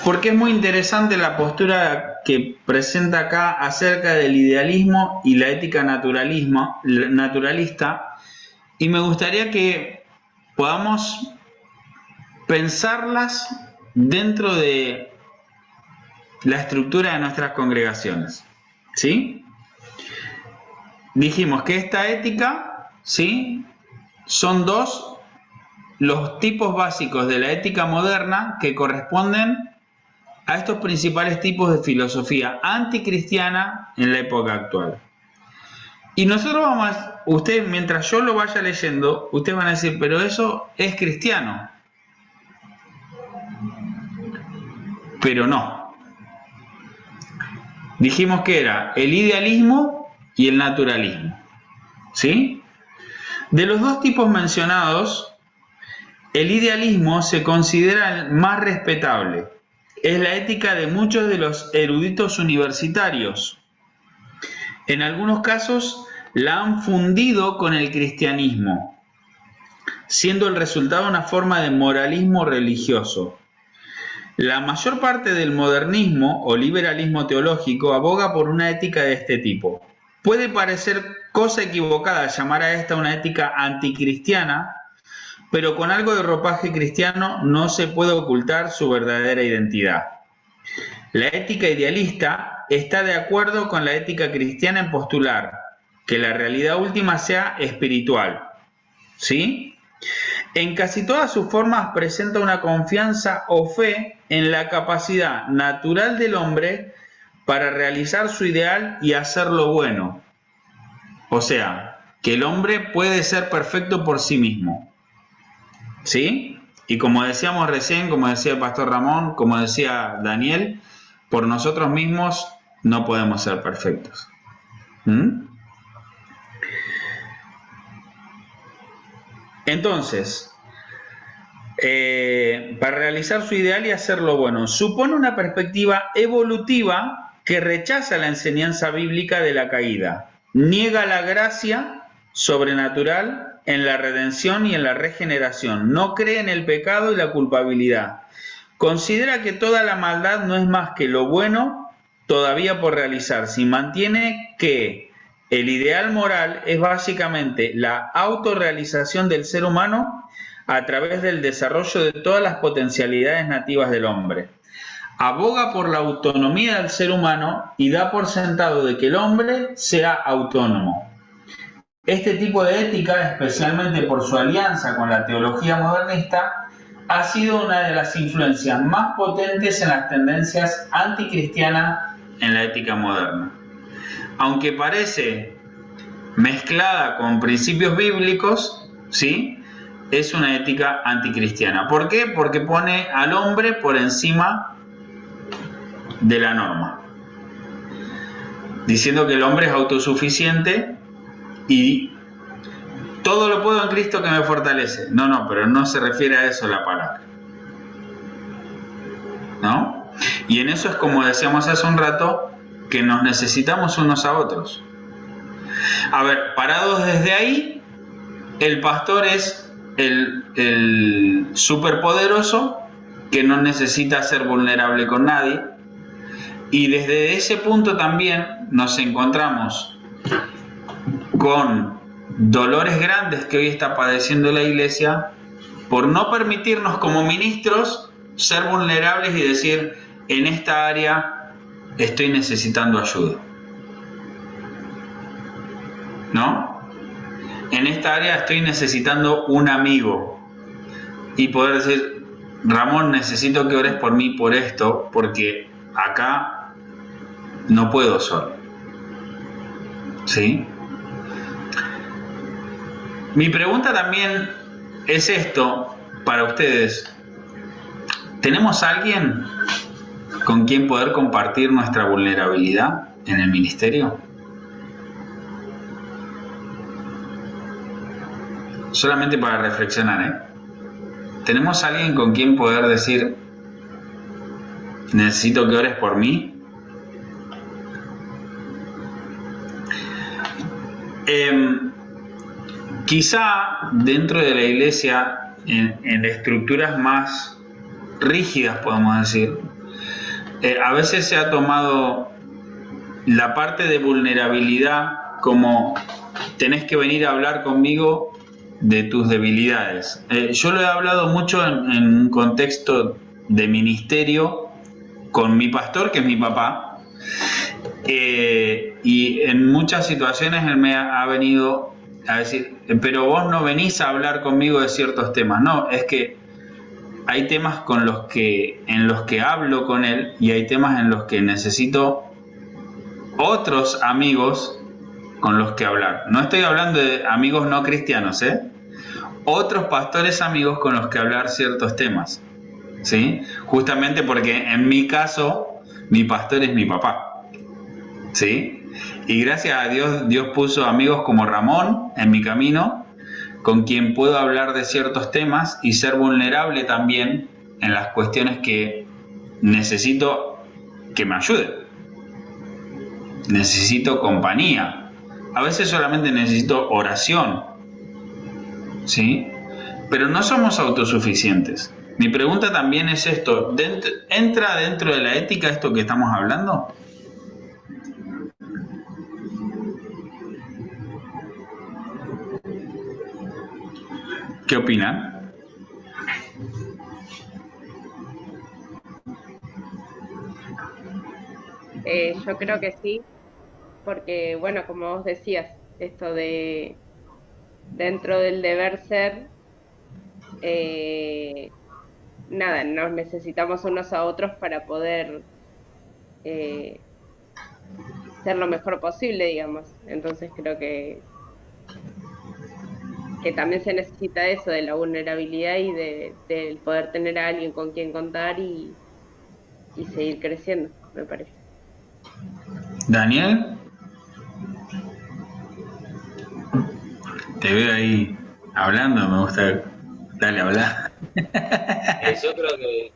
porque es muy interesante la postura que presenta acá acerca del idealismo y la ética naturalista, y me gustaría que podamos pensarlas dentro de la estructura de nuestras congregaciones. ¿Sí? Dijimos que esta ética, ¿sí?, son dos los tipos básicos de la ética moderna que corresponden a estos principales tipos de filosofía anticristiana en la época actual. Y nosotros ustedes, mientras yo lo vaya leyendo, ustedes van a decir, pero eso es cristiano. Pero no. Dijimos que era el idealismo y el naturalismo. ¿Sí? De los dos tipos mencionados, el idealismo se considera el más respetable. Es la ética de muchos de los eruditos universitarios. En algunos casos la han fundido con el cristianismo, siendo el resultado una forma de moralismo religioso. La mayor parte del modernismo o liberalismo teológico aboga por una ética de este tipo. Puede parecer cosa equivocada llamar a esta una ética anticristiana, pero con algo de ropaje cristiano no se puede ocultar su verdadera identidad. La ética idealista está de acuerdo con la ética cristiana en postular que la realidad última sea espiritual. ¿Sí? En casi todas sus formas presenta una confianza o fe en la capacidad natural del hombre para realizar su ideal y hacer lo bueno. O sea, que el hombre puede ser perfecto por sí mismo. ¿Sí? Y como decíamos recién, como decía el pastor Ramón, como decía Daniel, por nosotros mismos no podemos ser perfectos. ¿Mm? Entonces, para realizar su ideal y hacer lo bueno, supone una perspectiva evolutiva que rechaza la enseñanza bíblica de la caída, niega la gracia sobrenatural en la redención y en la regeneración, no cree en el pecado y la culpabilidad, considera que toda la maldad no es más que lo bueno todavía por realizarse y mantiene que el ideal moral es básicamente la autorrealización del ser humano a través del desarrollo de todas las potencialidades nativas del hombre. Aboga por la autonomía del ser humano y da por sentado de que el hombre sea autónomo. Este tipo de ética, especialmente por su alianza con la teología modernista, ha sido una de las influencias más potentes en las tendencias anticristianas en la ética moderna. Aunque parece mezclada con principios bíblicos, ¿sí?, es una ética anticristiana. ¿Por qué? Porque pone al hombre por encima de la norma, diciendo que el hombre es autosuficiente y todo lo puedo en Cristo que me fortalece. No, pero no se refiere a eso la palabra, ¿no? Y en eso es como decíamos hace un rato, que nos necesitamos unos a otros. A ver, parados desde ahí, el pastor es el superpoderoso que no necesita ser vulnerable con nadie, y desde ese punto también nos encontramos con dolores grandes que hoy está padeciendo la iglesia por no permitirnos como ministros ser vulnerables y decir, en esta área estoy necesitando ayuda, ¿no? En esta área estoy necesitando un amigo y poder decir, Ramón, necesito que ores por mí por esto, porque acá no puedo solo, ¿sí? Mi pregunta también es esto para ustedes. ¿Tenemos alguien con quien poder compartir nuestra vulnerabilidad en el ministerio? Solamente para reflexionar, ¿eh? ¿Tenemos alguien con quien poder decir, necesito que ores por mí? Quizá dentro de la iglesia, en estructuras más rígidas, podemos decir, a veces se ha tomado la parte de vulnerabilidad como tenés que venir a hablar conmigo de tus debilidades. Yo lo he hablado mucho en un contexto de ministerio con mi pastor, que es mi papá, y en muchas situaciones él me ha venido a decir, pero vos no venís a hablar conmigo de ciertos temas. No, es que hay temas en los que hablo con él, y hay temas en los que necesito otros amigos con los que hablar. No estoy hablando de amigos no cristianos, otros pastores amigos con los que hablar ciertos temas, ¿sí? Justamente porque en mi caso, mi pastor es mi papá, ¿sí? Y gracias a Dios, Dios puso amigos como Ramón en mi camino, con quien puedo hablar de ciertos temas y ser vulnerable también en las cuestiones que necesito que me ayuden. Necesito compañía. A veces solamente necesito oración, ¿sí? Pero no somos autosuficientes. Mi pregunta también es esto, ¿entra dentro de la ética esto que estamos hablando? ¿Qué opinan? Yo creo que sí, porque bueno, como vos decías, esto de dentro del deber ser, nada, nos necesitamos unos a otros para poder ser lo mejor posible, digamos. Entonces creo que también se necesita eso de la vulnerabilidad y del poder tener a alguien con quien contar y seguir creciendo. me parece. Daniel, te veo ahí hablando, me gusta. Dale, habla. Yo creo que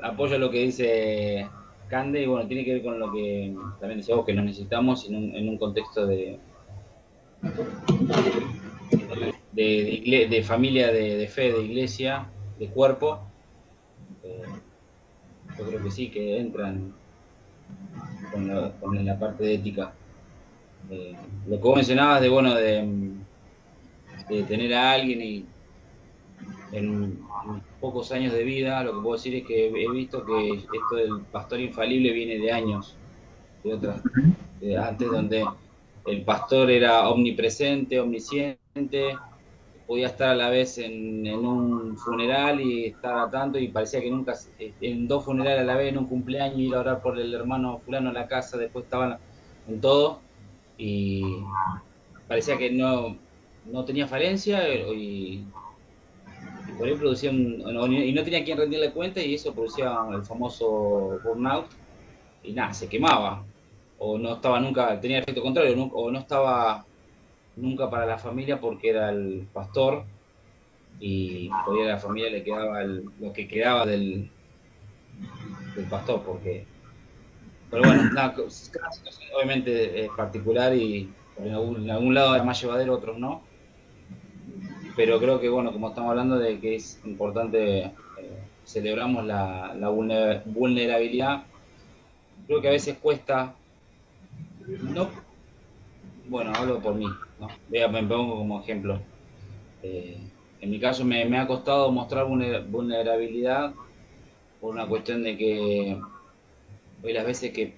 apoyo lo que dice Cande y bueno, tiene que ver con lo que también decíamos que nos necesitamos en un contexto de familia, de fe, de iglesia, de cuerpo. Yo creo que sí, que entran con la parte de ética. Lo que vos mencionabas de, bueno, de tener a alguien y en mis pocos años de vida, lo que puedo decir es que he visto que esto del pastor infalible viene de años, de antes, donde el pastor era omnipresente, omnisciente, podía estar a la vez en un funeral y estar a tanto, y parecía que nunca, en dos funerales a la vez, en un cumpleaños, ir a orar por el hermano fulano en la casa, después estaban en todo, y parecía que no tenía falencia, y por ahí producía y no tenía quien rendirle cuenta, y eso producía el famoso burnout, y nada, se quemaba, o no estaba nunca, tenía efecto contrario, o no estaba nunca para la familia porque era el pastor, y por ahí a la familia le quedaba lo que quedaba del pastor, pero bueno, nada, cada situación obviamente es particular y en algún lado es más llevadero, otros no, pero creo que bueno, como estamos hablando de que es importante, celebramos la vulnerabilidad, creo que a veces cuesta, no, bueno, hablo por mí, ¿no? Me pongo como ejemplo. En mi caso me ha costado mostrar vulnerabilidad por una cuestión de que hoy las veces que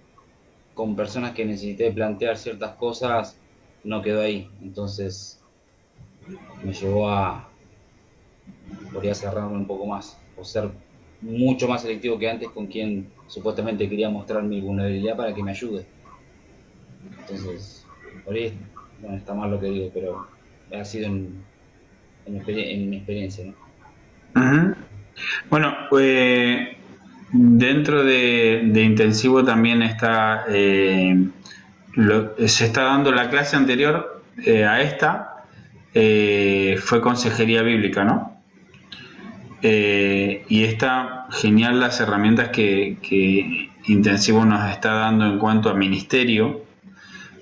con personas que necesité plantear ciertas cosas no quedó ahí, entonces me llevó podría cerrarme un poco más o ser mucho más selectivo que antes con quien supuestamente quería mostrar mi vulnerabilidad para que me ayude. Entonces, por ahí, bueno, está mal lo que digo, pero ha sido en mi experiencia, ¿no? Ujú. Bueno, dentro de intensivo también está, se está dando la clase anterior a esta, fue consejería bíblica, ¿no? Y está genial las herramientas que Intensivo nos está dando en cuanto a ministerio,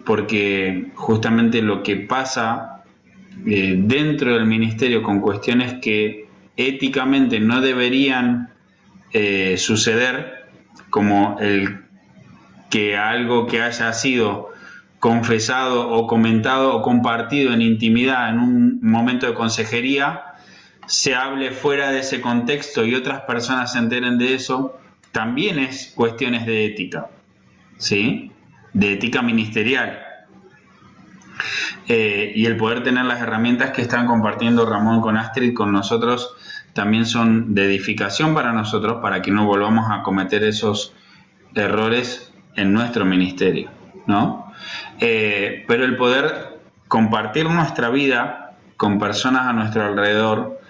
porque justamente lo que pasa dentro del ministerio con cuestiones que éticamente no deberían suceder, como el que algo que haya sido confesado o comentado o compartido en intimidad en un momento de consejería se hable fuera de ese contexto y otras personas se enteren de eso, también es cuestiones de ética, ¿sí? De ética ministerial. Y el poder tener las herramientas que están compartiendo Ramón con Astrid con nosotros también son de edificación para nosotros, para que no volvamos a cometer esos errores en nuestro ministerio, ¿no? Pero el poder compartir nuestra vida con personas a nuestro alrededor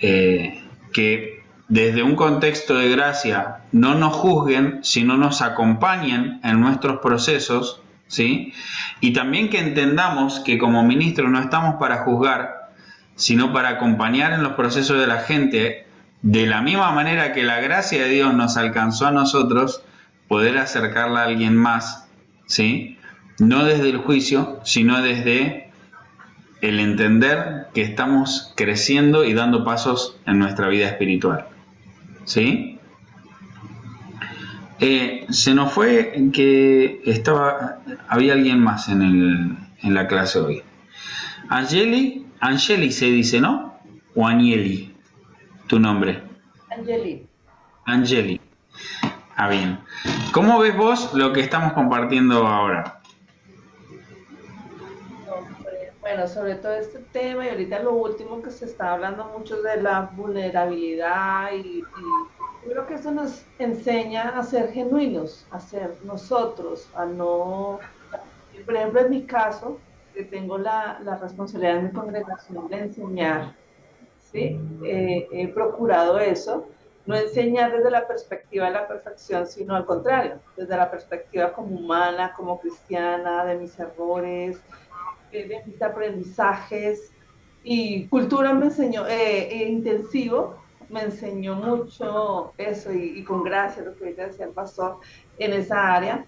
que desde un contexto de gracia no nos juzguen, sino nos acompañen en nuestros procesos, ¿sí? Y también que entendamos que como ministros no estamos para juzgar, sino para acompañar en los procesos de la gente, de la misma manera que la gracia de Dios nos alcanzó a nosotros, poder acercarla a alguien más, ¿sí? No desde el juicio, sino desde el entender que estamos creciendo y dando pasos en nuestra vida espiritual, ¿sí? Se nos fue que había alguien más en la clase hoy. Angeli se dice, ¿no? O Anieli, tu nombre. Angeli. Ah, bien. ¿Cómo ves vos lo que estamos compartiendo ahora? Bueno, sobre todo este tema y ahorita lo último que se está hablando mucho de la vulnerabilidad y creo que eso nos enseña a ser genuinos, a ser nosotros, a no, por ejemplo en mi caso, que tengo la responsabilidad en mi congregación de enseñar, ¿sí? He procurado eso no enseñar desde la perspectiva de la perfección, sino al contrario, desde la perspectiva como humana, como cristiana, de mis errores, de mis aprendizajes. Y cultura me enseñó, intensivo, me enseñó mucho eso y con gracia, lo que decía el pastor, en esa área.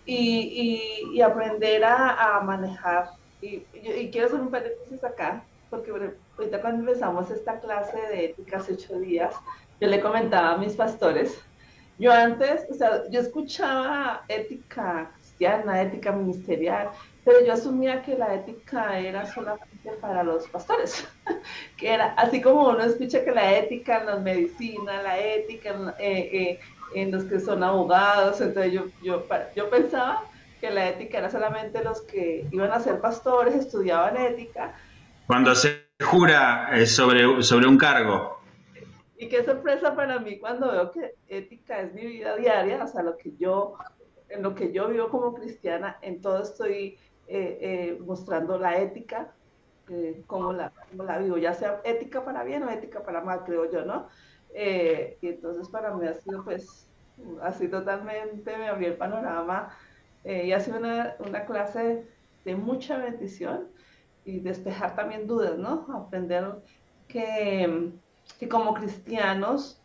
Y aprender a manejar. Y quiero hacer un paréntesis acá, porque ahorita cuando empezamos esta clase de ética hace 8 días, yo le comentaba a mis pastores, yo antes, o sea, yo escuchaba ética cristiana, ética ministerial, pero yo asumía que la ética era solamente para los pastores, que era así como uno escucha que la ética en la medicina, la ética en los que son abogados, entonces yo pensaba que la ética era solamente los que iban a ser pastores, estudiaban ética. Cuando se jura sobre un cargo. Y qué sorpresa para mí cuando veo que ética es mi vida diaria, o sea, en lo que yo vivo como cristiana, en todo estoy mostrando la ética, cómo la vivo, ya sea ética para bien o ética para mal, creo yo, ¿no? Y entonces para mí ha sido, pues, así totalmente, me abrió el panorama y ha sido una clase de mucha bendición y despejar también dudas, ¿no? Aprender que como cristianos,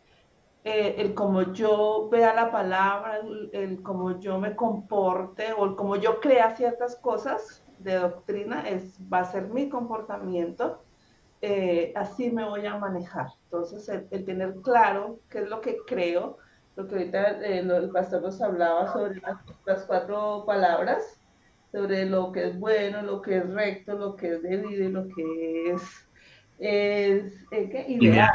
el como yo vea la palabra, el como yo me comporte o el como yo crea ciertas cosas de doctrina, va a ser mi comportamiento, así me voy a manejar. Entonces, el tener claro qué es lo que creo, lo que ahorita el pastor nos hablaba sobre las 4 palabras, sobre lo que es bueno, lo que es recto, lo que es debido y lo que es ¿qué? Ideal,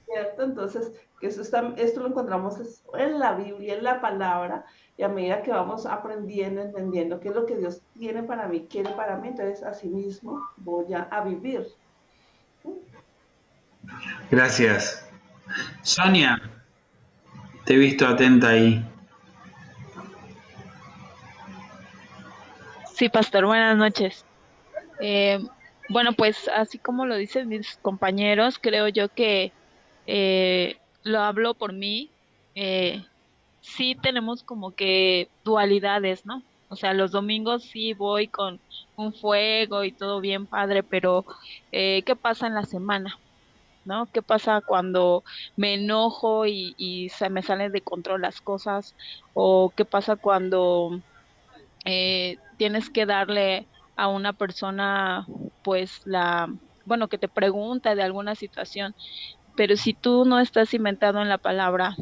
¿cierto? Entonces, que esto lo encontramos en la Biblia, en la palabra, y a medida que vamos aprendiendo, entendiendo qué es lo que Dios tiene para mí, quiere para mí, entonces así mismo voy a vivir. Gracias. Sonia, te he visto atenta ahí. Sí, pastor, buenas noches. Bueno, pues así como lo dicen mis compañeros, creo yo que lo hablo por mí. Sí tenemos como que dualidades, ¿no? O sea, los domingos sí voy con un fuego y todo bien padre, pero ¿qué pasa en la semana? ¿No? ¿Qué pasa cuando me enojo y se me salen de control las cosas? ¿O qué pasa cuando tienes que darle a una persona, pues, bueno, que te pregunta de alguna situación, pero si tú no estás cimentado en la palabra,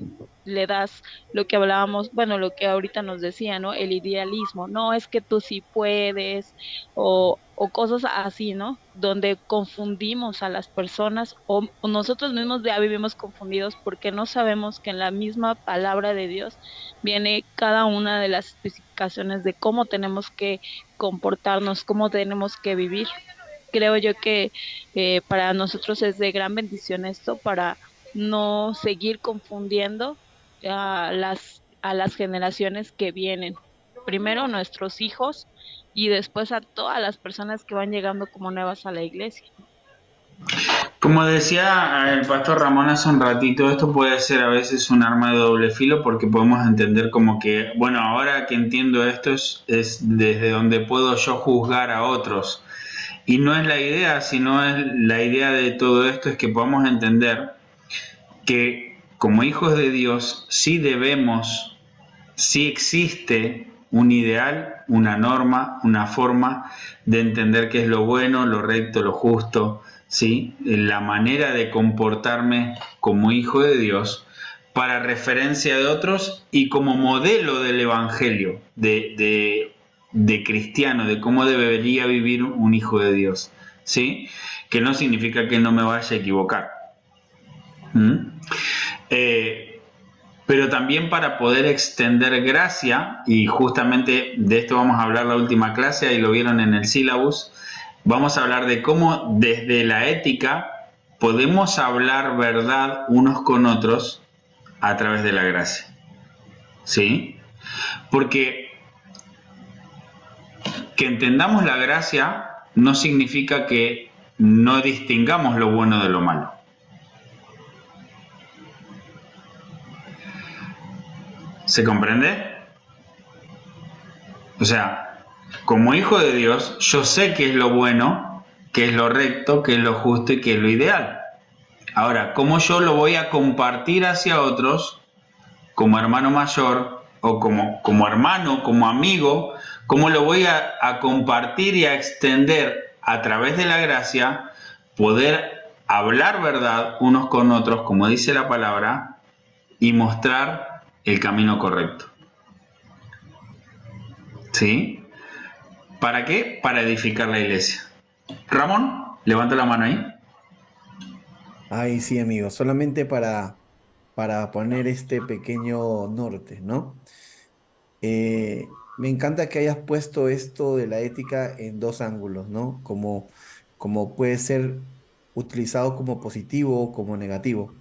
le das lo que hablábamos, bueno, lo que ahorita nos decía, ¿no? El idealismo, no es que tú sí puedes, o cosas así, ¿no? Donde confundimos a las personas, o nosotros mismos ya vivimos confundidos porque no sabemos que en la misma palabra de Dios viene cada una de las especificaciones de cómo tenemos que comportarnos, cómo tenemos que vivir. Creo yo que para nosotros es de gran bendición esto para no seguir confundiendo a las generaciones que vienen. Primero nuestros hijos y después a todas las personas que van llegando como nuevas a la iglesia. Como decía el pastor Ramón hace un ratito, esto puede ser a veces un arma de doble filo porque podemos entender como que, bueno, ahora que entiendo esto es desde donde puedo yo juzgar a otros. Y no es la idea, sino es la idea de todo esto es que podamos entender que como hijos de Dios sí debemos, sí existe un ideal, una norma, una forma de entender qué es lo bueno, lo recto, lo justo, ¿sí? La manera de comportarme como hijo de Dios para referencia de otros y como modelo del evangelio, de cristiano, de cómo debería vivir un hijo de Dios, ¿sí? Que no significa que no me vaya a equivocar. Pero también para poder extender gracia, y justamente de esto vamos a hablar la última clase, ahí lo vieron en el sílabus, vamos a hablar de cómo desde la ética podemos hablar verdad unos con otros a través de la gracia. ¿Sí? Porque que entendamos la gracia no significa que no distingamos lo bueno de lo malo. ¿Se comprende? O sea, como hijo de Dios, yo sé qué es lo bueno, qué es lo recto, qué es lo justo y qué es lo ideal. Ahora, ¿cómo yo lo voy a compartir hacia otros como hermano mayor o como hermano, como amigo? ¿Cómo lo voy a compartir y a extender a través de la gracia, poder hablar verdad unos con otros, como dice la palabra, y mostrar el camino correcto? ¿Sí? ¿Para qué? Para edificar la iglesia. Ramón, levanta la mano ahí. Ay, sí, amigo, solamente para poner este pequeño norte, ¿no? Me encanta que hayas puesto esto de la ética en dos ángulos, ¿no? Como puede ser utilizado como positivo o como negativo,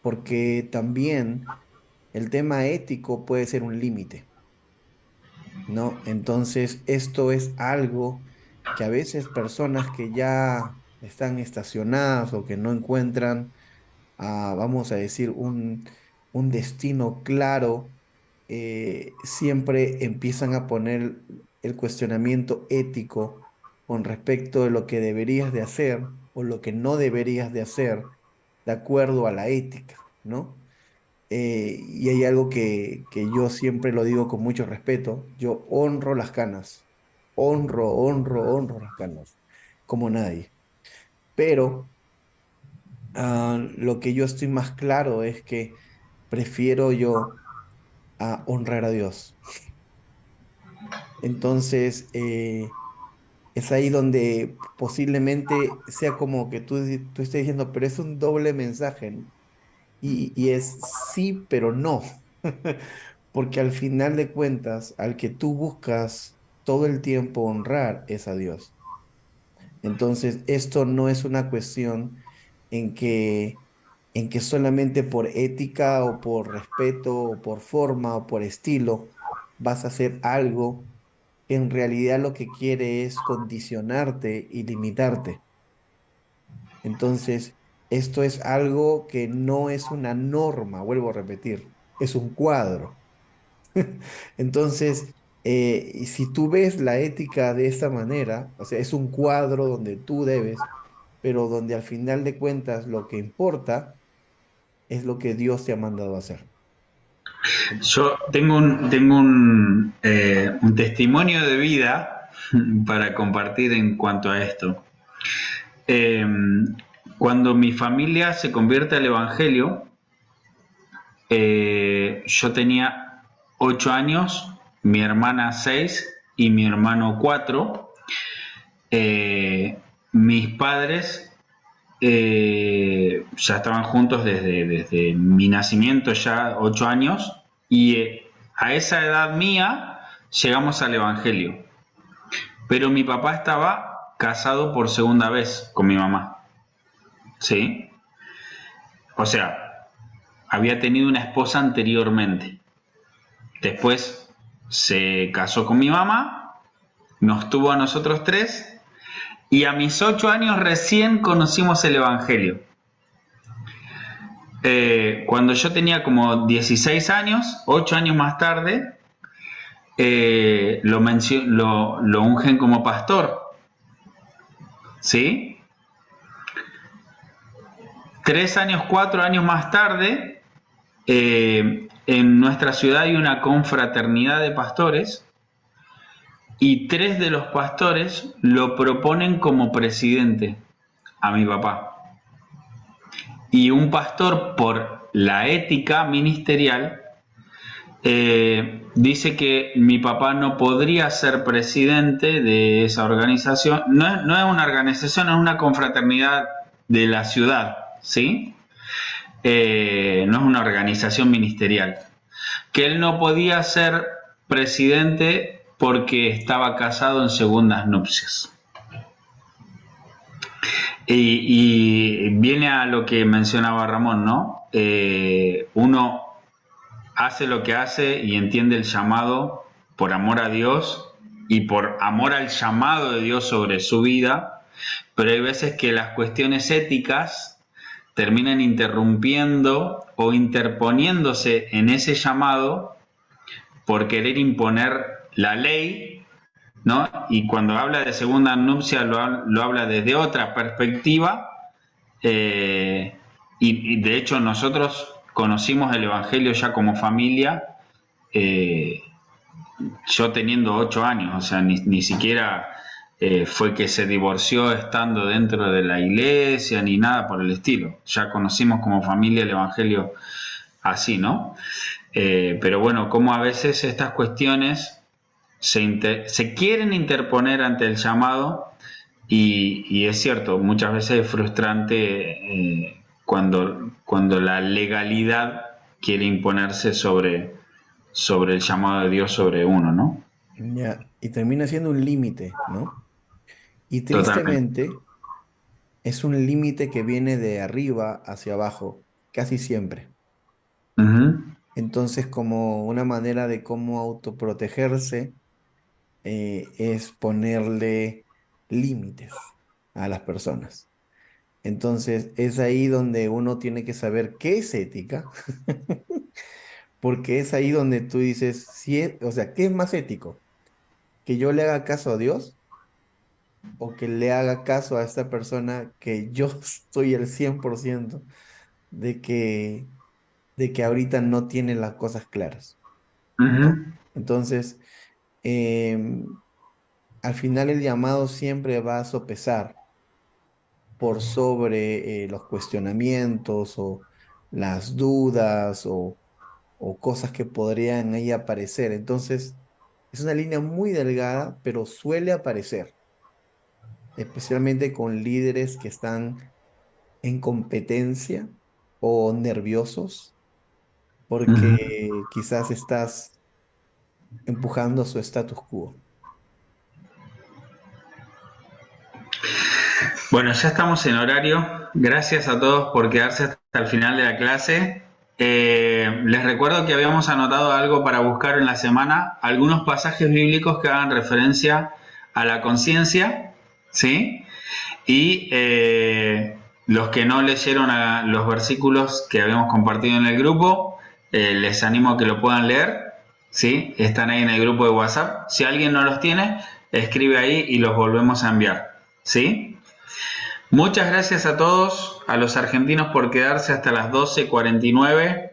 porque también el tema ético puede ser un límite, ¿no? Entonces, esto es algo que a veces personas que ya están estacionadas o que no encuentran, vamos a decir, un destino claro, siempre empiezan a poner el cuestionamiento ético con respecto de lo que deberías de hacer o lo que no deberías de hacer de acuerdo a la ética, ¿no? Y hay algo que yo siempre lo digo con mucho respeto, yo honro las canas, honro las canas, como nadie. Pero lo que yo estoy más claro es que prefiero yo honrar a Dios. Entonces, es ahí donde posiblemente sea como que tú estés diciendo, pero es un doble mensaje, ¿no? Y es sí, pero no. Porque al final de cuentas, al que tú buscas todo el tiempo honrar es a Dios. Entonces, esto no es una cuestión en que solamente por ética o por respeto o por forma o por estilo vas a hacer algo que en realidad lo que quiere es condicionarte y limitarte. Entonces, esto es algo que no es una norma, vuelvo a repetir, es un cuadro. Entonces, y si tú ves la ética de esta manera, o sea, es un cuadro donde tú debes, pero donde al final de cuentas lo que importa es lo que Dios te ha mandado a hacer. Yo tengo un testimonio de vida para compartir en cuanto a esto. Eh, Cuando mi familia se convierte al Evangelio, yo tenía 8 años, mi hermana 6 y mi hermano 4. Mis padres ya estaban juntos desde mi nacimiento, ya 8 años, y a esa edad mía llegamos al Evangelio. Pero mi papá estaba casado por segunda vez con mi mamá. ¿Sí? O sea, había tenido una esposa anteriormente. Después se casó con mi mamá, nos tuvo a nosotros 3, y a mis 8 años recién conocimos el Evangelio. Cuando yo tenía como 16 años, 8 años más tarde, lo ungen como pastor. ¿Sí? 3 años, 4 años más tarde, en nuestra ciudad hay una confraternidad de pastores y 3 de los pastores lo proponen como presidente a mi papá. Y un pastor, por la ética ministerial, dice que mi papá no podría ser presidente de esa organización. No es una organización, es una confraternidad de la ciudad, ¿sí? No es una organización ministerial. Que él no podía ser presidente porque estaba casado en segundas nupcias. Y viene a lo que mencionaba Ramón, ¿no? Uno hace lo que hace y entiende el llamado por amor a Dios y por amor al llamado de Dios sobre su vida, pero hay veces que las cuestiones éticas terminan interrumpiendo o interponiéndose en ese llamado por querer imponer la ley, ¿no? Y cuando habla de segunda nupcia lo habla desde otra perspectiva, y de hecho nosotros conocimos el Evangelio ya como familia, yo teniendo 8 años, o sea, ni siquiera fue que se divorció estando dentro de la iglesia ni nada por el estilo. Ya conocimos como familia el Evangelio así, ¿no? Pero bueno, como a veces estas cuestiones se quieren interponer ante el llamado, y es cierto, muchas veces es frustrante cuando la legalidad quiere imponerse sobre el llamado de Dios sobre uno, ¿no? Ya, y termina siendo un límite, ¿no? Y Totalmente. tristemente es un límite que viene de arriba hacia abajo, casi siempre. Ujú. Entonces, como una manera de cómo autoprotegerse, es ponerle límites a las personas. Entonces, es ahí donde uno tiene que saber qué es ética, porque es ahí donde tú dices, o sea, ¿qué es más ético? ¿Que yo le haga caso a Dios o que le haga caso a esta persona que yo estoy el 100% de que ahorita no tiene las cosas claras, ¿no? Ujú. Entonces, em, al final el llamado siempre va a sopesar por sobre los cuestionamientos o las dudas o cosas que podrían ahí aparecer. Entonces, es una línea muy delgada, pero suele aparecer, especialmente con líderes que están en competencia o nerviosos, Ujú. porque quizás estás empujando su status quo. Bueno, ya estamos en horario. Gracias a todos por quedarse hasta el final de la clase. Les recuerdo que habíamos anotado algo para buscar en la semana, algunos pasajes bíblicos que hagan referencia a la conciencia, ¿sí? Y los que no leyeron los versículos que habíamos compartido en el grupo, les animo a que lo puedan leer, ¿sí? Están ahí en el grupo de WhatsApp. Si alguien no los tiene, escribe ahí y los volvemos a enviar, ¿sí? Muchas gracias a todos, a los argentinos por quedarse hasta las 12:49.